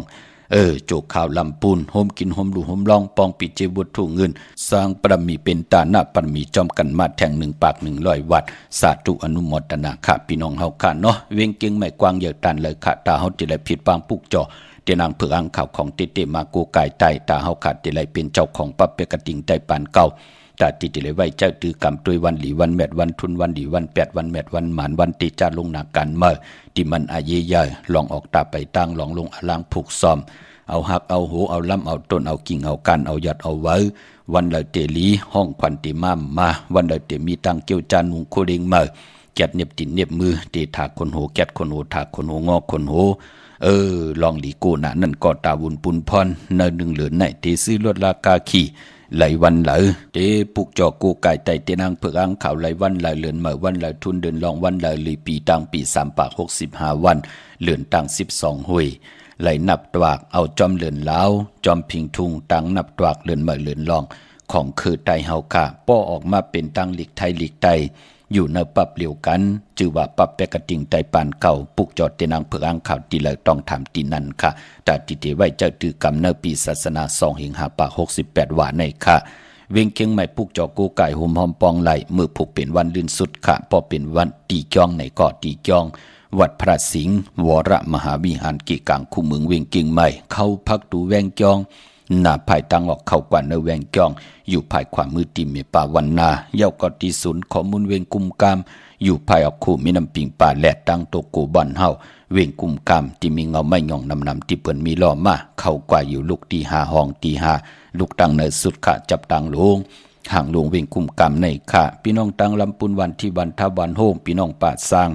โจกข่าวลำปูนโฮมกินโฮมหลู่โฮมลองปองปิเจวุฒถุเงินสร้างปรมีเป็นตาหน้าปรมีจอมกันมาแทง1 ปาก 100 วัดสาธุอนุโมทนาค่ะพี่น้องเฮาค่ะเนาะเวียงเก่งไม่กว้างเยอะตันเลยค่ะตาเฮาจิไหลผิดปางปุกจ่อเตนางเผืออังข่าวของเตมากูกายไตตาเฮาขาดจิไหลเป็นเจ้าของปั๊บเปกระติงไตปานเก่าตาติเลยไว้เจ้าตือกรรมตัวยวันหลีวันแมดวันทุนวันหลีวัน8วันแมดวันหมานวันติจาลงหนักกันเมื่อที่มันอาเยยใหญ่ลองออกตาไปตั้งลองลงอลังผูกซ้อมเอาหักเอาหูเอาล้ำเอาต้นเอากิ่งเอากันเอาหยัดเอาไว้วันเลยเตลีห้องควันติมามมาวันเลยเตมีตังเกียวจานุงโคเดงเมื่อแกดเน็บตินเน็บมือเตถากคนโหแกดคนโหถากคนโหงอคนโหลองหลีกูนะนั่นก็ตาบุญปุนพรเนินหนึ่งเหลือไหนเตซื้อลดราคาขี่ไหลวันไหลเตปุกจอกูไก่ไตเตนางเผือกอังข่าวไหลวันไหลเลือนเมื่อวันไหลทุนเดินลองวันไหลลีปีตังปี3 ปาก 65 วันเลือนตัง12 หุยไหลนับตวากเอาจอมเลือนล้าวจอมพิงทุงตังนับตวากเลือนเมื่อเลือนลองของคือไตเฮาค่ะป้อออกมาเป็นตังหลีกไทยหลีกไต อยู่ในปรับเหลียวกันจือว่าปรับแปกระติงไตปานเก่าปุกจอดเตนังเผืออังข่าวตีเลยต้องถามตีนั้นค่ะตาติเตไว้เจ้าตือกำเนปีศาสนา2/5/68ว่าในค่ะเวียงเคียงใหม่ปุกจอกูไก่หุ่มหอมปองไหลมือผูกเป็นวันลื่นสุดค่ะพอเป็นวันตีจ้องในเกาะตีจ้องวัดพระสิงห์วรมหาวิหารกิกังคู่เมืองเวียงเคียงใหม่เข้าพักดูแวงจ้องหน้าภายตั้งออกเข้ากว่าในแวงจ้องอยู่ภายขวามือตีเมป่าวันนาเย้ากอตีศูนย์ข้อมูลเวียงกุมกามอยู่ภายออกคู่มีน้ำปิงป่าแหลดตั้งโตโกบ่อนเฮาเวียงกุมกามที่มีเงาไม่หย่องนำที่เปิ้นมีล้อมาเข้ากว่าอยู่ลูกตี5ห้องตี5ลูกตั้งในสุดค่ะจับตังลงห่างลงเวียงกุมกามในค่ะพี่น้องตังลำปุนวันที่วันทวันโฮมพี่น้องป่าสร้าง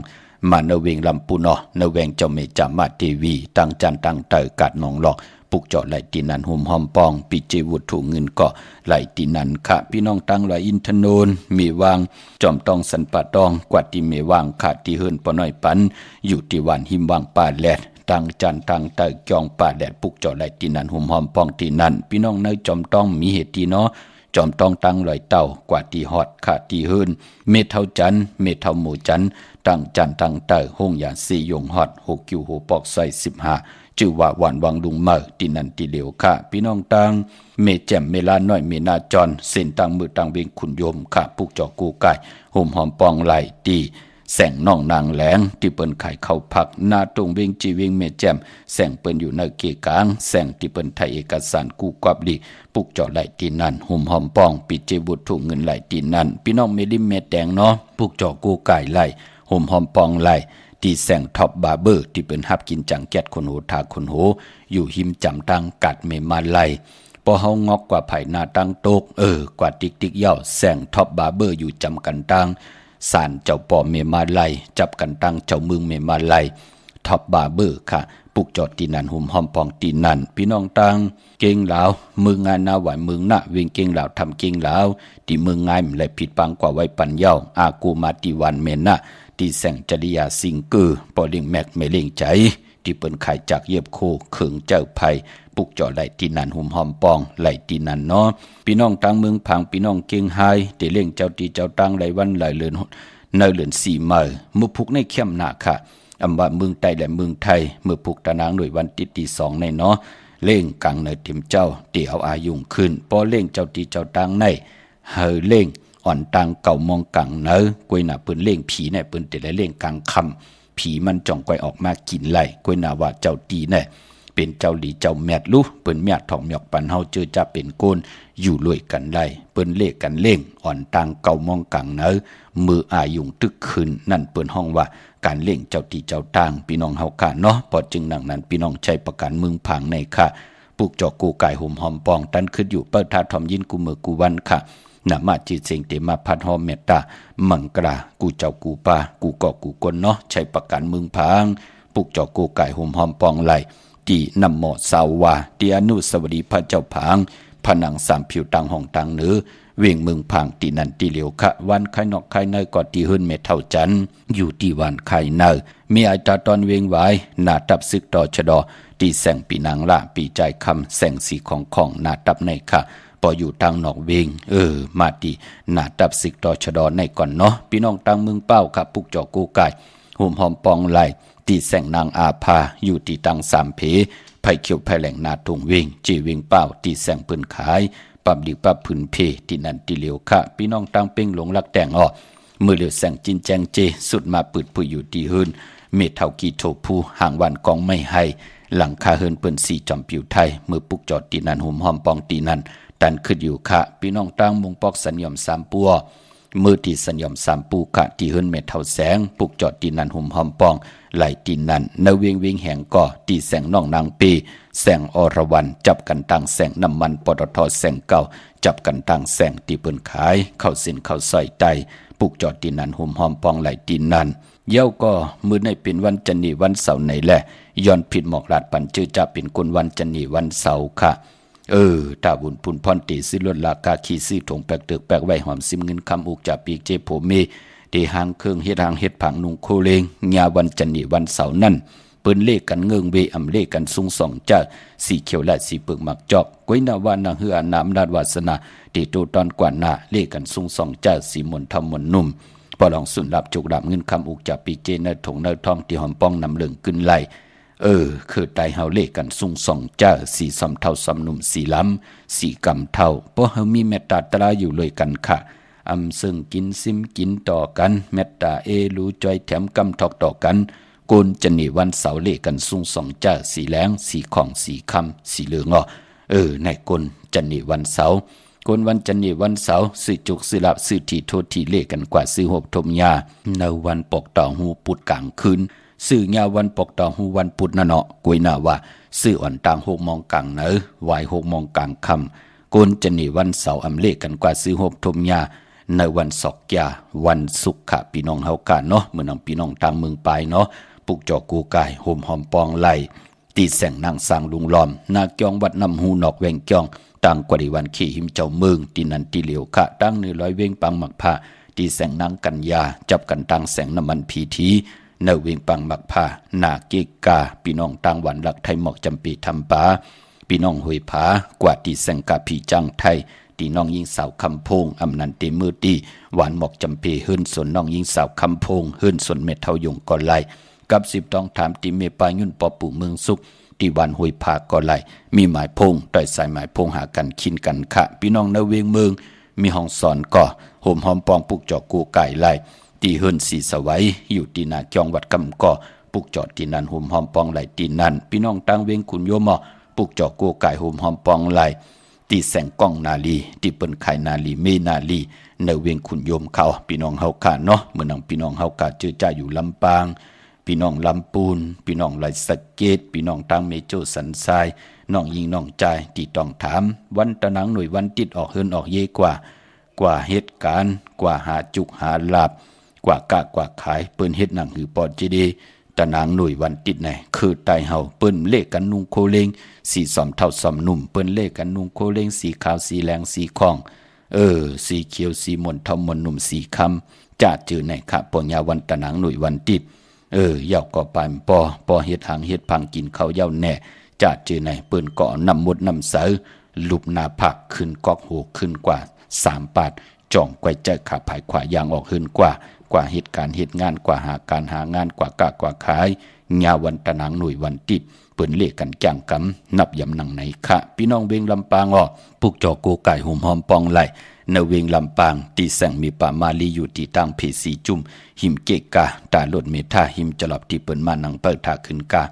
มาเนเวงลำปุนอเนเวงเจ้าเมจามาเทวีตังจันตังเตอกัดนองหลอกปุกเจาะไหลตีนันหุ่มหอมปองปีเจวุฒถูเงินเกาะไหลตีนันค่ะพี่น้องตังไหลอินทนนมีวางจอมตองสันปะตองกว่าที่เมวางขาดที่เฮิรนปน้อยปันอยู่ที่วันหิมวางป่าแหลดตังจันตังเตอจองป่าแหลดปุกเจาะไหลตีนันหุ่มหอมปองตีนันพี่น้องในจอมตองมีเหตุที่เนาะจอมตองตังลอยเต่ากว่าที่ฮอดขาดที่เฮิรนเมเท่าจันเมเท่าหมู่จันตังจันตังเตอห้องยาสียงฮอด6 คิวโหปอกใส่15ชื่อว่าหวานวังลุงเมอตีนันตีเหลียวค่ะพี่น้องตังเมแจ่มเมลาน้อยเมนาจอนเส้นตังมือตังเวงขุนโยมค่ะปุกจอกูไก่ห่มหอมปองไหลตีแสงน้องนางแหลงที่เปิ้นไข่เข้าผักนาตรงเวงจีเวงเมแจ่มแสงเปิ้นอยู่ในเกกลางแสงที่เปิ้นไทยเอกสารกูกอบลีปุกจอไหลตีนันห่มหอมปองปิดเจบุตรถูกเงินไหลตีนันพี่น้องเมลิมเมแดงเนาะปุกจอกูไก่ไหลห่มหอมปองไหลที่แสงท็อปบาร์เบอร์ที่เป็นฮับกินจังแก๊ดคนโหทาคนโหอยู่หิมจำตังกัดเมมาไลพอเฮางอกกว่าไผ่นาตังโตกกว่าติ๊กเย่าแสงท็อปบาร์เบอร์อยู่จำกันตังสารเจ้าปอเมมาไลจับกันตังเจ้าเมืองเมมาไลท็อปบาร์เบอร์ค่ะปุกจอดตีนันหุ่มหอมปองตีนันพี่น้องตังเก่งลาวมืองานนาไหวมืองนะเวียงเก่งลาวทำเก่งลาวที่มืองายเลยผิดปังกว่าไว้ปันเย่าอากูมาติวันเมนะที่แสงจริยาสิงกือปอลิงแม็กไม่เล่งใจที่เปิ้นขายจากเย็บโคเขิงเจ้าไผ่ปุกเจาะไหลตีนันหุ่มหอมปองไหลตีนันเนาะพี่น้องตังเมืองพังพี่น้องเก่งไฮที่เล่งเจ้าตีเจ้าตังไหลวันไหลเลือนในเลือน4 เมื่อมุพุกในเข้มหนาค่ะอำว่าเมืองใต้และเมืองไทยเมื่อพุกตะนางหน่วยวันที่2ในเนาะเล่งกังในเต็มเจ้าตีเอาอายุงขึ้นพอเล่งเจ้าตีเจ้าตังในเฮอเล่งอ่อนตังเก่ามองกังเนอกวยหน้าเปิ้นเล่งผีเนี่ยเปิ้นแต่ละเล่งกลางคำผีมันจ่องกวยออกมากินไหลกวยหน้าว่าเจ้าตีเนี่ยเป็นเจ้าหลีเจ้าแมดลูเปิ้นแมดทองหยอกปันเฮาเจอจะเป็นโกนอยู่รวยกันไหลเปิ้นเลขกันเล่งอ่อนตังเก่ามองกังเนอมืออายุงตึกขึ้นนั่นเปิ้นห้องว่าการเล่งเจ้าตีเจ้าตางพี่น้องเฮาค่ะเนาะพอจึงดังนั้นพี่น้องใช้ประกันเมืองพังในค่ะปุกจอกกูไก่ห่มหอมปองตันขึ้นอยู่เปิ้นทาทอมยินกูมือกูวันค่ะนามาจิตเสียงเตมาพัดหอมเมตตามังกรากูเจ้ากูปากูก่อกูกนเนาะใช้ประกันมึงพังปุกจอกูไก่ห่มหอมปองไหลตีนำหมอสาวาตีอนุสวดีพระเจ้าพังผนัง3 ผิวตังห้องตังเนื้อเวียงมึงพังตีนันตีเหลียวคะวันไข่นอกไข่เนยก่อตีหื้นเมเท่าจันอยู่ที่วันไข่เนยมีไอตาตอนเวียงไว้หน้าตับซึกต่อชะดอตีแสงปีนางละปีใจคำแสงสีของหน้าตับในค่ะพออยู่ทางนอกเวงมาดีหน้าตับสิกต่อชะดอในก่อนเนาะพี่น้องตังเมืองเป้าครับปุกจอกูไก่หุ่มหอมปองไหลตีแสงนางอาภาอยู่ที่ตัง3 เพไผ่เขียวไผ่แหลงนาตรงเวงจีเวงเป้าตีแสงปืนขายปับดิปับพื้นเพที่นั่นตีเหลียวค่ะพี่น้องตังเป้งหลงรักแต่งมือเหลียวแสงจินแจงเจสุดมาปืดผู้อยู่ที่หื้นเมเท่ากีโถผู้ห่างวันกองไม่ให้หลังคาเฮินเปิ้นสีจอมผิวไทยมือปุกจอดตีนันหุ่มหอมปองตีนันตันขึ้นอยู่ค่ะพี่น้องตั้งมุงปอกสัญญอม3 ปัวมือที่สัญญอม3 ปูค่ะที่เฮินเมเท่าแสงปุกจอดตีนันหุ่มหอมปองไหลตีนันนเวียงเวียงแหงก่อตีแสงน้องนางปีแสงอรวรรณจับกันตั้งแสงน้ำมันปตทแสงเก่าจับกันตั้งแสงตีเปิ้นขายเข้าสินเข้าใส่ไตปุกจอดตีนันหุ่มหอมปองไหลตีนันเย้าก็มือในเป็นวันจันนีวันเสาร์ในแหละย้อนผิดหมอกลาดปันจื้อจะเป็นคนวันจันนีวันเสาร์ค่ะตาบุญพุนพรตีสิลดลากาขีซื้อถงแปกเตึกแปกไว้หอมซิมเงินคำอุกจากปีกเจโผเมตีหางเครื่องเฮ็ดหางเฮ็ดผังนุงโคเลงญาวันจันนีวันเสาร์นั่นเปิ้นเลขกันเงิงเวอำเลขกันซุงสองจ้าสีเขียวและสีเปลือกหมักจอกก้อยนาวานาเฮือน้ำนาดวาสนาตีโตตอนกว่าหน้าเลขกันซุงสองจ้าสีมนทำมนนุ่ม ปอลองสุนดับจุกดับเงินคำอุกจับปีเจเนอถงเนอทองที่หอมป้องนำเรื่องขึ้นไหลคือไตเฮาเลขกันสุ่งส่องเจ้าสีสำเท่าสำนุ่มสีล้ำสีกำเท่าเพราะเฮามีเมตตาตราอยู่เลยกันค่ะซึ่งกินซิมกินต่อกันเมตตารู้จอยแถมกำทอกต่อกันโกนจะหนีวันเสาร์เลขกันสุ่งส่องเจ้าสีแหลงสีของสีคำสีเหลืองในกลจะหนีวันเสาร์กนวันจันทร์วันเสาร์สื่อจุกสื่อลับสื่อที่โทษที่เลขกันกว่าสื่อหบทมยาในวันปกต่อหูปุดกลางคืนสื่อยาวันปกต่อหูวันปุดนะเนาะกุยนาว่าสื่ออ่อนต่าง6 โมงกลางเนอวาย6 โมงกลางค่ำกนจะหนีวันเสาร์เลขกันกว่าสื่อหบทมยาในวันศอกยาวันศุกร์ค่ะพี่น้องเฮากันเนาะเมื่อนำพี่น้องทางเมืองไปเนาะปุกจอกูกายห่มหอมปองไหลตีแสงนางสร้างลุงล้อมนาจองวัดนำหูนอกแวงจองต่างกว่าดีวันขี่หิมเจ้าเมืองตีนันตีเหลียวค่ะตั้งเนื้อร้อยเวงปังหมักผ้าตีแสงนางกัญญาจับกันตั้งแสงน้ำมันพีทีเนื้อเวงปังหมักผ้านาเกกาพี่น้องต่างวันหลักไทยหมอกจำปีทำป้าพี่น้องหวยผากว่าตีแสงกาผีจังไทยตีน้องยิงสาวคำพงอำนันเตมือตีหวานหมอกจำปีหื่นส่วนน้องยิงสาวคำพงหื่นส่วนเม็ดเท่ายงก่อนไล่กับ10ต้องถามตีเมปายุ่นปอปู่เมืองสุขที่วันหวยผาก็ไหลมีหมายพงต่อยสายหมายพงหากันขินกันค่ะพี่น้องในเวียงเมืองมีห้องสอนก่อห่มหอมปองปุกจอกูไก่ไหลตีเฮิรนสีสวัยอยู่ตีนาจองวัดกำก่อปุกจอตีนันห่มหอมปองไหลตีนันพี่น้องตั้งเวียงขุนโยมอปุกจอกูไก่ห่มหอมปองไหลตีแสงก้องนาลีตีเปิ้นไข่นาลีเมนาลีในเวียงขุนโยมเขาพี่น้องเฮาค่ะเนาะเมื่อนำพี่น้องเฮากะเจอจ่าอยู่ลำปางพี่น้องลำปูนพี่น้องไหลสะเกตพี่น้องทางเมโจสันทรายน้องยิงน้องใจที่ต้องถามวันตะนังหน่วยวันติดออกเฮินออกเยกว่าเหตุการณ์กว่าหาจุกหาลาบกว่ากะกว่าขายเปิ้นเฮ็ดหนังหือปอดเจดีตะนังหน่วยวันติดไหนคือไตเฮาเปิ้นเลขกันนุ่งโคเลงสีสอมเท่าสอมนุ่มเปิ้นเลขกันนุ่งโคเลงสีขาวสีแดงสีคองสีเขียวสีมนเท่ามนนุ่มสีคำจะจือในค่ะปญญาวันตะนังหน่วยวันติดเหย่าก็ปานปอเฮ็ดหางเฮ็ดพังกินข้าวเหย่าแน่จะเจอในเปิ้นเกาะนำมดนำเสาลุบหน้าผักขึ้นกอกโหขึ้นกว่า3 ปาดจ่องไกวใจขาภายขวายางออกขึ้นกว่าเหตุการณ์เหตุงานกว่าหาการหางานกว่ากะกว่าขายญาวันตะนางหน่วยวันติดเปิ้นเลขกันจ้างกำนับยำหนังไหนค่ะพี่น้องเวงลำปางปุกจอโกไก่หุ่มหอมปองไหลในเวงลำปางตีแสงมีป่ามาลีอยู่ที่ตั้งเพสีจุ่มหิมเกกาตาลดเมธาหิมจลอบที่เปิ้นมานังเปิดทาขึ้นกา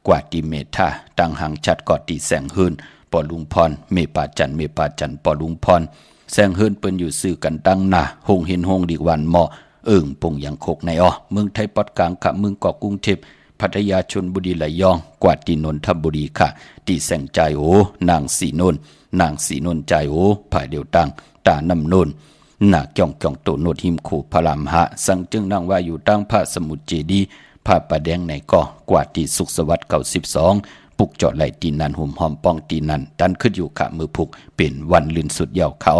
กว่าตีเมธาตั้งหางชัดกอดตีแสงหืนปอลุงพรเมปาจันปอลุงพรแสงหืนเปิ้นอยู่ซื่อกันตั้งหน้าหงเห็นหงดีวันหมอปงยังโคกในเมืองไทยปอดกลางค่ะเมืองเกาะกรุงเทพพัทยาชลบุรีไหลยองกว่าตีนนทบุรีค่ะตีแสงใจนางสีนนใจผายเดียวตังตาน้ำโนนหนักจ่องโตโนดหิมขู่พระรามหะสังจึงนั่งว่าอยู่ตั้งพระสมุทรเจดีพระประแดงในก่อกว่าตีสุขสวัสดิ์92ปุกเจาะไหลตีนันหุ่มหอมป้องตีนันดันขึ้นอยู่ขะมือผูกเป็นวันลื่นสุดยาวเขา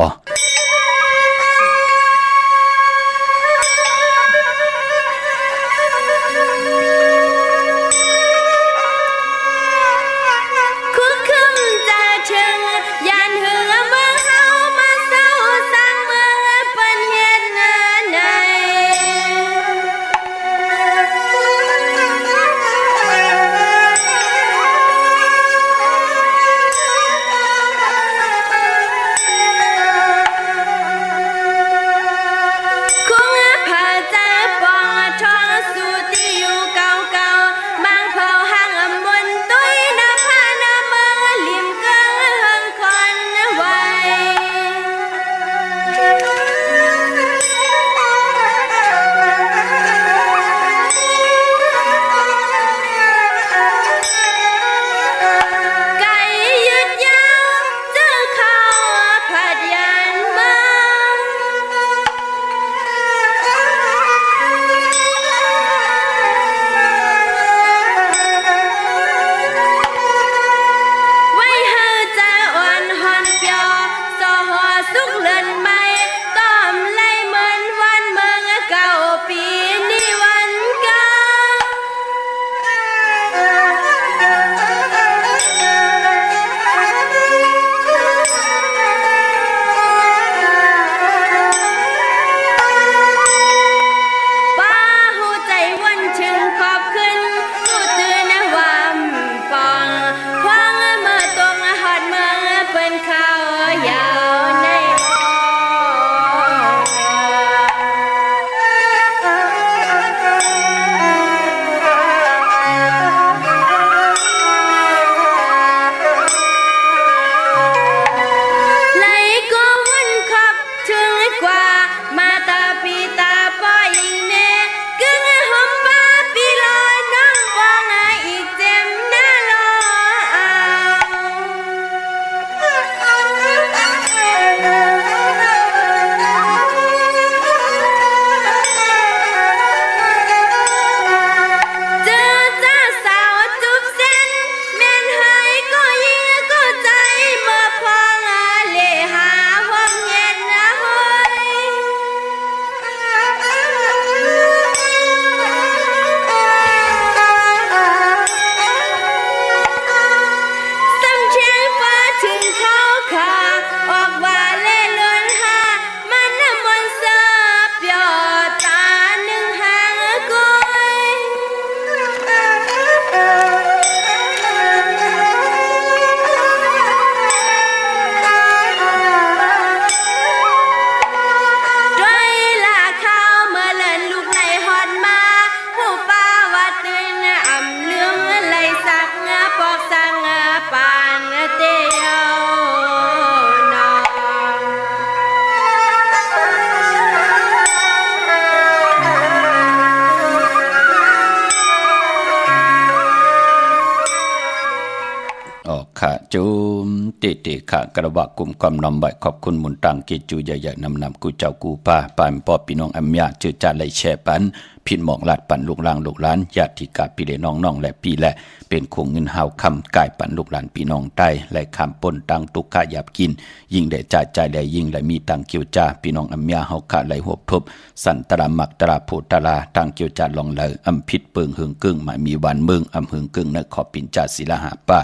ค่ะจุมเตค่ะกระบะกุมความนำใบขอบคุณหมุนตังเกจูใหญ่ๆนำกูเจ้ากูป้าปานพ่อพี่น้องอัมยาเจอจานไหลแช่ปันพินหมองลาดปันลูกหลานลูกหลานญาติกาพี่เลน้องๆและพี่และเป็นคงเงินหาวคำกายปันลูกหลานพี่น้องใต้และคำปนตังตุกขะหยาบกินยิ่งได้จ่ายใจและยิ่งและมีตังเกียวจ้าพี่น้องอัมยาเฮาคะไหลหวบทบสันตระมักตระโพตลาตังเกียวจ้าลองเลยอำพิษเปิงหึงกึ่งหมายมีวันเมืองอำหึงกึ่งนะขอปินจ่าศิลาหาป้า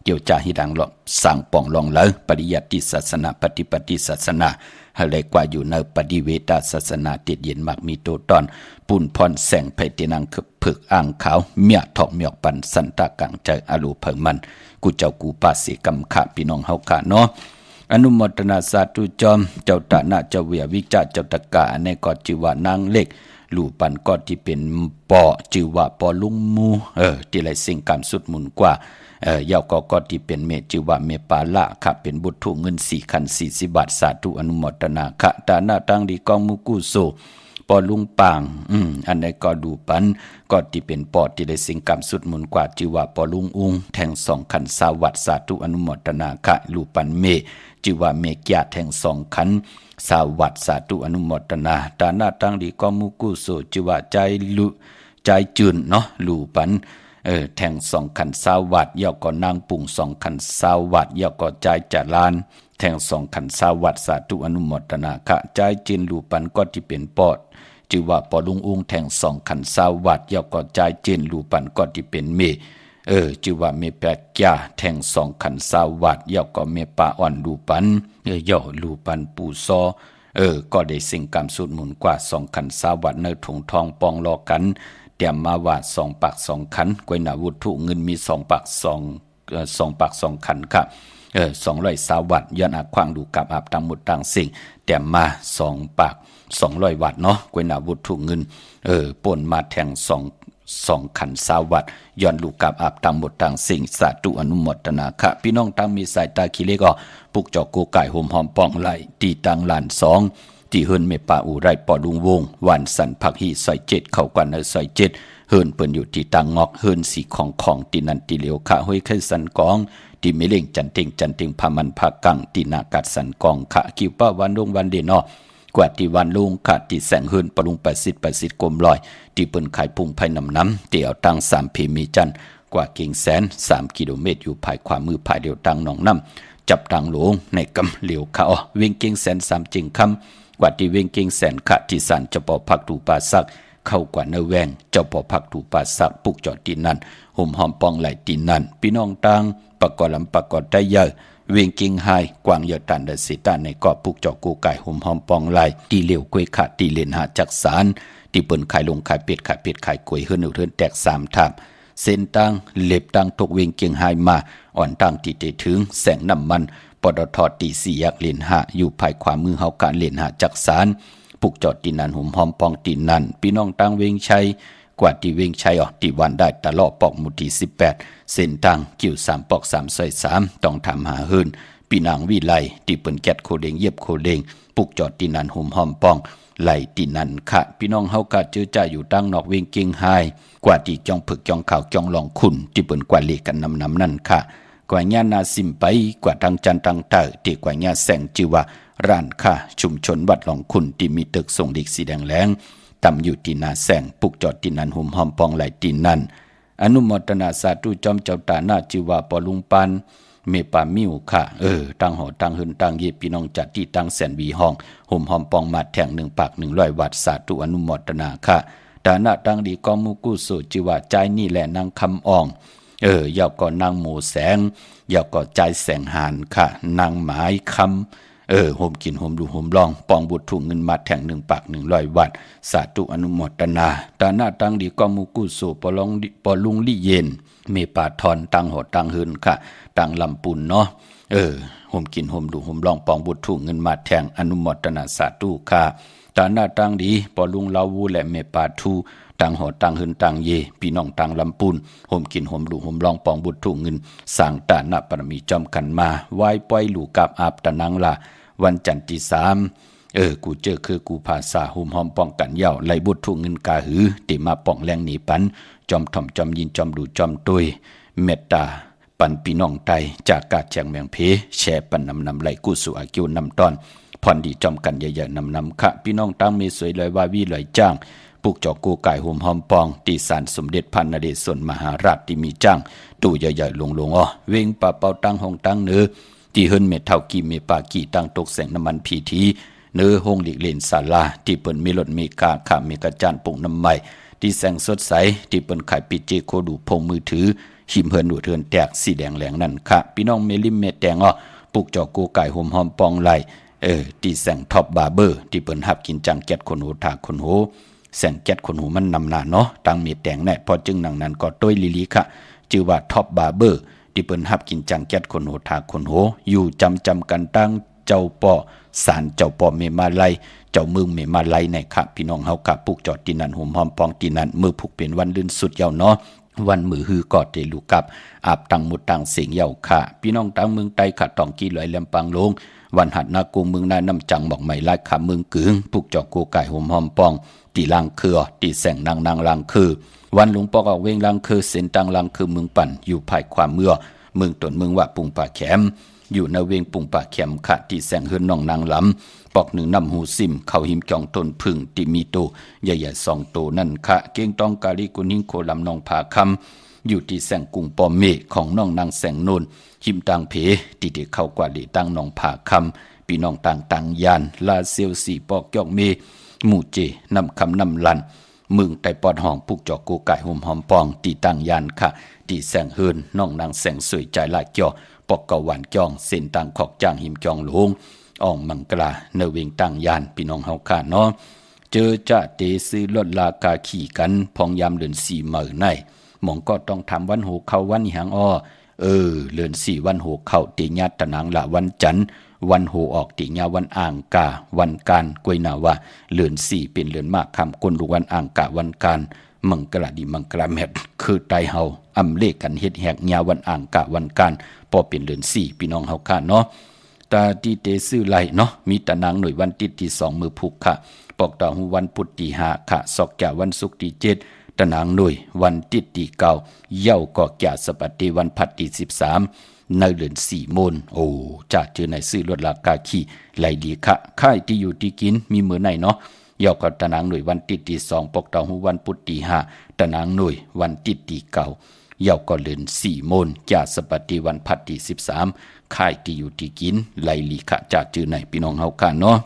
เกี่ยวจ่าหิดังหลอกสั่งป่องลองเลยปริยัติศาสนาปฏิปฏิศาสนาอะไรกว่าอยู่ในปฏิเวทศาสนาติดเย็นมักมีตัวตอนปุ่นพรแสงไพตินังผึกอ่างขาวเมียทอกเมียกปันสันตากังใจอรูเพิงมันกูเจ้ากูปาสิกำขะพี่น้องเฮาคะเนาะอนุโมทนาสาธุจอมเจ้าตานะเจ้าเวียวิจาเจ้าตะกะในกอจิวานางเล็กลู่ปันก็ที่เป็นปอจิวะปอลุงมูที่ไรสิ่งกรรมสุดมุนกว่าเยาวก็ที่เป็นเมจิวะเมปาละค่ะเป็นบุตรถูเงิน4คัน40 บาทสาธุอนุโมทนาค่ะตาหน้าตั้งดีกองมุกุโซปอลุงปางอันใดก็ดูปันก็ที่เป็นปอที่ได้สิ่งกรรมสุดมุนกว่าจิวะปอลุงอุงแทง2คันสาวัดสาธุอนุโมทนาค่ะลู่ปันเมจิวะเมกยาแทง2คันสาวัดสาธุอนุโมทนาตาหน้าตั้งดีกองมุกุโซจิวะใจจืนเนาะลู่ปันแทง2คัน20 วัตต์ยาวก็นางปุ่ง2คัน20 วัตต์ยาวก็ใจจัดลานแทง2คัน20 วัตต์สาธุอนุโมทนาค่ะใจจินลูปันก็ที่เป็นปอดจือว่าปอลุงอุ้งแทง2คัน20 วัตต์ยาวก็ใจจินลูปันก็ที่เป็นเมจือว่าเมแปกยาแทง2คัน20 วัตต์ยาวก็เมปาอ่อนลูปันย่อลูปันปูซอก็ได้สิ่งกรรมสุดหมุนกว่า2คัน20 วัตต์ในถุงทองปองรอกันเตรียมมาว่า2 ปาก 2 ขันกวยหนาวุถุเงินมี2 ปาก 2 ปาก 2 ขันครับ220 วัตต์ย้อนอาควางดูกับอาบตังหมดตังสิ่งเตรียมมา2 ปาก 200 วัตต์เนาะกวยหนาวุถุเงินป่นมาแทง2 ขัน20 วัตต์ย้อนลูกกับอาบตังหมดตังสิ่งสาธุอนุโมทนาค่ะพี่น้องตั้งมีสายตาขี้เล็กก็ปุกจอกโกไก่ห่มหอมปองไหลตีตังลาน2ที่เฮินเมปาอูไรปอดุงวงวันสันพักฮีซอย7เข้ากันในซอย7เฮินเปิ้นอยู่ที่ตังงอกเฮินสีของตีนันตีเหลียวขะห้วยไข่สันกองที่เมเล่งจันเต็งพามันพากังตีนากัดสันกองขะคิวป้าวันลงวันเดนอกว่าที่วันลุงขะที่แสงเฮินปรุง80กลมลอยที่เปิ้นขายพุงภายน้ำเตี่ยวตัง3เพมีจันกว่าเก่งแสน3 กิโลเมตรอยู่ภายขวามือภายเดียวตังหนองน้ำจับตังหลงในกำเหลียวขะเวียงเก่งแสน3จิงคำกว่าที่เวงเก่งแสนขะที่สันเจ้าปอพักตูปาสักเข้ากว่าเนแวงเจ้าปอพักตูปาสักปุกจอดตีนั่นห่มหอมปองไหลตีนั่นพี่น้องตังปะกอลำปะกอได้เยอะเวงเก่งไฮกวางเยอะตันเดสิตาในเกาะปุกจอกูไก่ห่มหอมปองไหลตีเหลียวกวยขะตีเลนหาจักสารที่เปิ้นขายลงขายเป็ดขายกวยเฮือนเฮือนแตก3ทับเส้นตังเล็บตังตกเวงเก่งไฮมาอ่อนตังที่จะถึงแสงน้ำมันปตท.ตี4ยักเลนหาอยู่ภายขวามือเฮาการเลนหาจักสารปุกจอดตีนันหุ่มหอมปองตีนันพี่น้องตังเวงชัยกว่าที่เวงชัยที่วันได้ตะเลาะปอกมุที่18เส้นตังกิ่ว3 ปอก 3 ซอย 3ต้องทำหาเฮินพี่นางวิไลที่เปิ้นแกดโคเดงเย็บโคเดงปุกจอดตีนันหุ่มหอมปองไหลตีนันค่ะพี่น้องเฮากะเจอจ่าอยู่ตั้งนอกเวงเก่งไฮกว่าที่จ้องผึกจ้องข่าวจ้องลองคุณที่เปิ้นกว่าเลกันนำนั่นค่ะกว่าญานาสิมไปกว่าทางจันตังเตอที่กว่าญาแสงจิวะร้านค้าชุมชนวัดหลองคุณที่มีตึกส่งเด็กสีแดงแหลงตำอยู่ที่นาแสงปุกจอดที่นันหุ่มหอมปองไหลที่นั่นอนุโมทนาสาธุจอมเจ้าตาหน้าจิวะปอลุงปันเมปามิวค่ะตั้งหอตั้งหืนตั้งเยพี่น้องจัดที่ตั้งแสนวีห้องห่มหอมปองมาแทง1 ปาก 100 วัตต์สาธุอนุโมทนาค่ะตาหน้าตั้งดีกองมุกุโสจิวะใจนี่แหละนางคำอ่องยาวก็นางหมูแสงยาวก็ใจแสงหานค่ะนางหมายคำโฮมกินโฮมดูโฮมลองปองบุตรถุงเงินมาแทง1 ปาก 100 วัตต์สาธุอนุโมทนาตาหน้าตั้งดีกองมุกุโสปอลุงลี่เย็นเมปาทอนตั้งหอตั้งหืนค่ะตั้งลำปุนเนาะโฮมกินโฮมดูโฮมลองปองบุตรถุงเงินมาแทงอนุโมทนาสาธุค่ะตาหน้าตั้งดีปอลุงลาวูและเมปาทูตังหอตังหืนตังเยพี่น้องตังลำปูนโฮมกินโฮมดูโฮมลองปองบุตรถุงเงินสร้างตาหน้าปรมีจอมกันมาไหว้ปล่อยหลูกับอาบตะนังละวันจันทร์ที่3กูเจอคือกูภาษาหุ่มหอมป้องกันเย่าไล่บุตรถุงเงินกาหือติมาป้องแรงหนีปันจอมถ่อมจอมยินจอมดูจอมตุยเมตตา ปันพี่น้องไตจากกาดแจงเมืองเพแชร์ปันนำไหลกู้สู่อากิวนำตอนพรดีจอมกันใหญ่ๆนำค่ะพี่น้องตั้งมีสวยเลยว่าวีลอยจ้างปุกจอกกูไก่ห่มหอมปองตีสารสมเด็จพันนเรศวรมหาราชที่มีจ้างตู่ใหญ่ๆลงอ้อเวงป่าเป่าตั้งห้องตั้งเนื้อที่เฮิรนเมเท่ากีเมปากีตั้งตกแสงน้ำมันพีทีเนื้อห้องหลีกเล่นศาลาที่เปิ้นมีรถมีกาข้ามมีกระจานปุ่งน้ำใหม่ที่แสงสดใสที่เปิ้นขายปิเจโคดูพงมือถือหิมเฮิรนดูเฮิรนแตกสีแดงแหลงนั่นค่ะพี่น้องเมลิมเมแตงอ้อปุกจอกกูไก่ห่มหอมปองไหลที่แสงท็อปบาร์เบอร์ที่เปิ้นหับกินจังแก๊ดคนหูถาคนหูแสงแก๊ดคนหูมันนำหน้าเนาะตังเมแตงแน่พอจึงหนังนั้นก็ต้วยลิลิค่ะชื่อว่าท็อปบาร์เบอร์ที่เปิ้นหับกินจังแก๊ดคนหูถาคนหูอยู่จำกันตั้งเจ้าป่อสารเจ้าป่อเมมาไลเจ้ามึงเมมาไลในค่ะพี่น้องเฮากะปุกจอดที่นั่นห่มหอมปองที่นั่นมือผูกเป็นวันลื่นสุดยาวเนาะวันมือฮือกอดเตลูกับอาบตังมุดตังเสียงเยาค่ะพี่น้องตังเมืองไตขัดตองกี้ลอยแหลมปังลงวันหัดนากูเมืองนาน้ำจังบอกไม่ลายขาเมืองกึ่งปุกจอกกูไก่ห่มหอมปองตีลังคือตีแสงนางลังคือวันหลวงปอกออกเวงลังคือเส้นตังลังคือเมืองปั่นอยู่ภายความเมื่อเมืองตนเมืองว่าปุงป่าแขมอยู่ในเวงปุงป่าแขมค่ะตีแสงเฮือนน้องนางลำปอกหนึ่งน้ำหูซิมเขาหิมจองต้นพึ่งตีมีโตใหญ่ๆสองโตนั่นค่ะเก่งต้องกาลีกุนิ่งโคลำนองผาคำอยู่ที่แสงกุงปอมเมของน้องนางแสงโนนหิมตังเพตีเด็กเข้ากว่าลีตั้งน้องผาคำพี่น้องต่างยานลาเซียวสีปอกยอกเมหมู่เจนำคำนำลันมึงไตปอดห้องปุกจอกกูไก่ห่มหอมปองตีตั้งยานค่ะตีแสงเฮินน้องนางแสงสวยใจลายเกี่ยวปอกเกาหวานจองเส้นต่างขอกจางหิมจองหลวงอ่องมังกลาเนเวงตั้งยานพี่น้องเฮาค่ะเนาะเจอจะเตซื้อลดราคาขี่กันพองยามเดือน4มื้อในหมองก็ต้องทำวันโหเข้าวันหางอ้อเดือน4วันโหเข้าติญาตนางละวันจันทร์วันโหออกติญาวันอ่างกาวันการกวยนาว่าเดือน4เป็นเดือนมากคำคนลูกวันอ่างกาวันการมังกลาดีมังกลาแมดคือไตเฮาอำเลขกันเฮ็ดแหกญาวันอ่างกาวันการพอเป็นเดือน4พี่น้องเฮาค่ะเนาะตาตีเตซื้อไหลเนาะมีตะนางหน่วยวันติดที่2มือผูกค่ะปอกตาหูวันพุธที่5ค่ะศอกแก่วันศุกร์ที่7ตะนางหน่วยวันติดที่9เย้าก็แก่สปัตติวันพัดที่13ในเดือน4โมนจะเจอในซื้อลดราคาขี่ไหลดีค่ะค่ายที่อยู่ที่กินมีมื้อไหนเนาะเย้าก็ตะนางหน่วยวันติดที่2ปอกตาหูวันพุธที่5ตะนางหน่วยวันติดที่9เย้าก็เดือน4โมนแก่สปัตติวันพัดที่13ค่ายที่อยู่ที่กินไหลลีค่ะจะเจอในพี่น้องเฮาค่ะเนาะ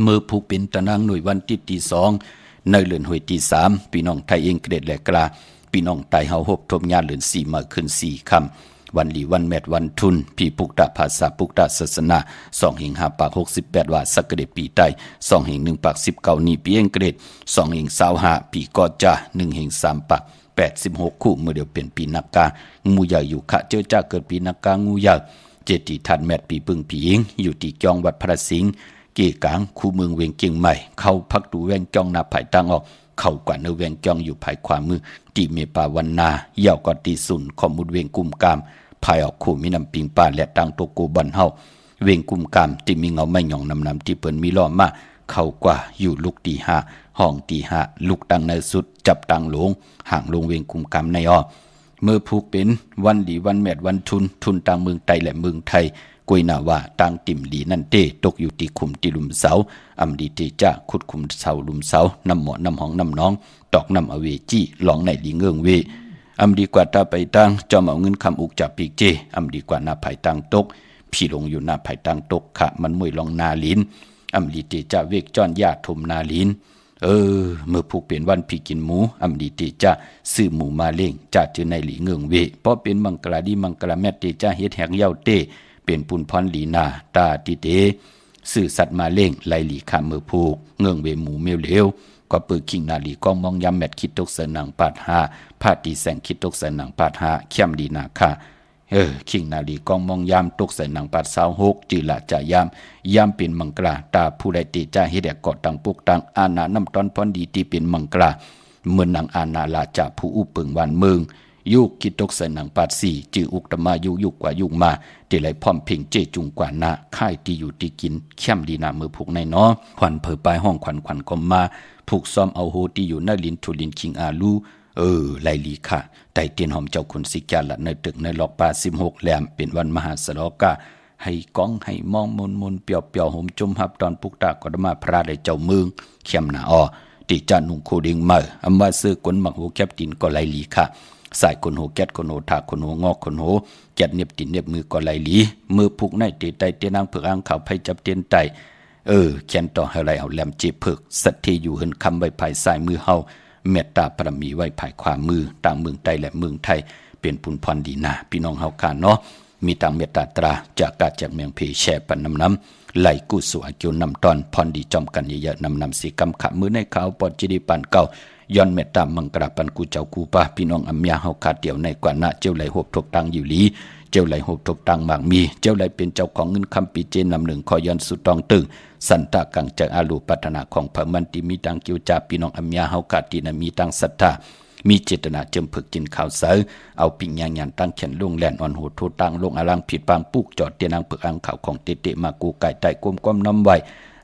มือผูกเป็นตะนางหน่วยวันติดที่2ในเดือนหวยที่3พี่น้องไทยเองเกรดและกลาพี่น้องไตเฮาฮบทบญาติเดือน4มาขึ้น4ค่ำวันหลีวันแมดวันทุนพี่ปุกตะภาษาปุกตะศาสนา2แห่ง5ปาก68ว่าสักเดปีใต้2แห่ง1ปาก19นี่พี่เองเกรด2แห่ง25ปีกอจ้า1แห่ง3ปาก86คู่เมื่อเดียวเป็นปีนักกางูใหญ่อยู่ขะเจอจ้าเกิดปีนักกางูใหญ่เจติทันแมดปีปึงผีอิงอยู่ที่จองวัดพระสิงห์เกกางคู่เมืองเวียงเกียงใหม่เข้าพักดูแวงจองนาภายตั้งออกเข้ากว่าเนเวียงจองอยู่ภายขวามือตีเมปาวันนาเย่าก็ตีสุนขอมุดเวียงกุมกามภายออกคู่มีน้ำปิงป่าและตังโตโกบันเฮาเวียงกุมกามที่มีเงาไม่หย่องนำที่เปิ้นมีล้อมาเข้ากว่าอยู่ลูกตี5ห้องตี5ลูกตังในสุดจับตังหลงห่างลงเวียงกุมกามในอ้อเมื่อผูกเป็นวันดีวันแมดวันทุนต่างเมืองไทยและเมืองไทยกวยนาว่าต่างติ่มหลีนั่นเต้ตกอยู่ที่คุมที่ลุมเสาอำดีเตจ้าขุดคุมเสาลุมเสาน้ำหมอน้ำหองน้ำน้องตอกน้ำอเวจี้หลองในดีเงื่องเวอำดีกว่าตาไปตั้งจอมเอาเงินคำอุกจับปีกเจอำดีกว่าหน้าไผ่ตั้งตกพี่ลงอยู่หน้าไผ่ตั้งตกขะมันมวยลองนาลินอำดีเตจ้าเวกจ้อนญาติทมนาลินเมื่อผูกเป็นวันพี่กินหมูอำดีเตจ้าซื้อหมูมาเล่งจ้าเจอในหลีเงื่องเวเพราะเป็นมังกลาดีมังกลาแม่เตจ้าเฮ็ดแหกเย้าเต้เป็นปุนพรหลีนาตาติเตสื่อสัตว์มาเล่งไลหลีคามือผูกเงื่องเวหมูเมียวเหลวก็เปิดคิงนาลีกองมองยำแมดคิดตกเสนังปาด5พาตีแสงคิดตกเสนังปาด5เข้มดีนาค่ะคิงนาลีกองมองยำตกเสนังปาด26จือละจ่ายามเป็นมังกลาตาผู้ใดติจ้าเฮ็ดกอดตังปุกตังอาณาน้ำตอนพรดีที่เป็นมังกลาเมื่อนางอาณาลาจ่าผู้อุปึงวันเมืองยุกคิดตกใส่หนังปาด4จืออุกตมายุกกว่ายุกมาเตไหลพร้อมเพ่งเจจุงกว่านาค่ายที่อยู่ที่กินเข้มดีนามือผูกในเนาะขวัญเผยปลายห้องขวัญก็มาผูกซ้อมเอาโหที่อยู่หน้าลินทุลินคิงอาลู ไลลีค่ะไต่เตียนหอมเจ้าคุณสิกาละในตึกในล็อกป่า16แหลมเป็นวันมหาสลกะให้ก้องให้มองมนเปียวๆห่มจุ่มหับตอนปุกตากอดมาพระได้เจ้าเมืองเข้มหนาอ้อติจานุงโคดิงมาอำว่าซื้อกนหมักหูแคบตินก็ไลลีค่ะสายคนหูแก๊ดคนหูถากคนหูงอกคนหูแก๊ดเน็บตินเน็บมือก็ไลลีมือผูกในตีไตเตียนางเผือกอ่างเขาไผจับเตียนไตเขียนต่อให้ไรเอาแหลมจีเผือกสัตที่อยู่เหินคำไว้ภายซ้ายมือเฮาเมตตาพระมีไว้ภายขวามือต่างเมืองไทยและเมืองไทยเป็นปุนพรดีนาพี่น้องเฮาค่ะเนาะมีต่างเมตตาตราจากกาจากเมืองเพแช่ปันน้ำไหลกู้สู่อากิวนำตอนพรดีจอมกันเยอะๆนำสีกำขะมือในขาวปอดจิดีปันเก่าย้อนเมตตามังกราปันกูเจ้ากูป้าพี่น้องอัมยาเฮาขาดเดี่ยวในกว่านะเจ้าไหลหบทกตังอยู่ลีเจ้าไหลหบทกตังมากมีเจ้าไหลเป็นเจ้าของเงินคำปีเจนนำหนึ่งคอย้อนสุดตองตึงสันตากังจากอาลูปัฒนาของพระมันติมีตังกิวจาพี่น้องอัมยาเฮาขาดตีนะมีตังศรัทธามีเจตนาเจิมฝึกจินข่าวเสือเอาปิ่งยางยันตั้งเขียนลงแหลนอ่อนโหดโทตังลงอลังผิดปางปุกจอดเตียนางเปลือกอังข่าวของเตมากูไก่ไต่ก้มน้ำไว้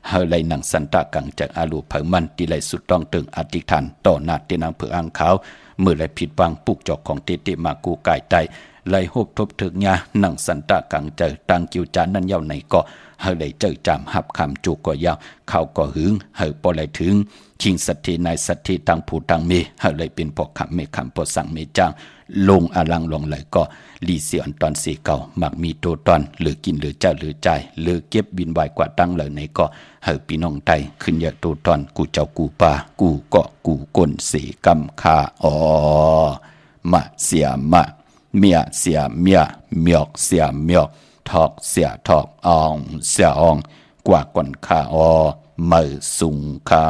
เฮาไหลหนังสันตากังจากอาลูเผามันตีไหลสุดต้องตึงอธิษฐานต่อหน้าเตียนางเปลือกอังขาวเมื่อไหลผิดปางปุกจอดของเตมากูไก่ไต่ไหลหบทบถึกยาหนังสันตากังเจอตังกิวจานนั้นเย้าในเกาะเฮาได้เจอจามหับคำจูก็ยาวเขาก็หึงเฮาปอไหลถึงชิงสัตทีนายสัตทีตังผู้ตังเมเฮาเลยเป็นพอคำเมคำพอสั่งเมจางลงอลังลงไหลก็ลีเสียนตอนสีเก่ามักมีโตตอนหรือกินหรือเจ้าหรือใจหรือเก็บบินไหวกว่าตั้งเลยในก็เฮาพี่น้องไตขึ้นเยอะโตตอนกูเจ้ากูป่ากูเกาะกูก้นสีกำคามะเสียมะเมียเสียเมียเมียกเสียเมียกทอกเสียทอกอองเสียอองกว่าก่อนคามือสุงคา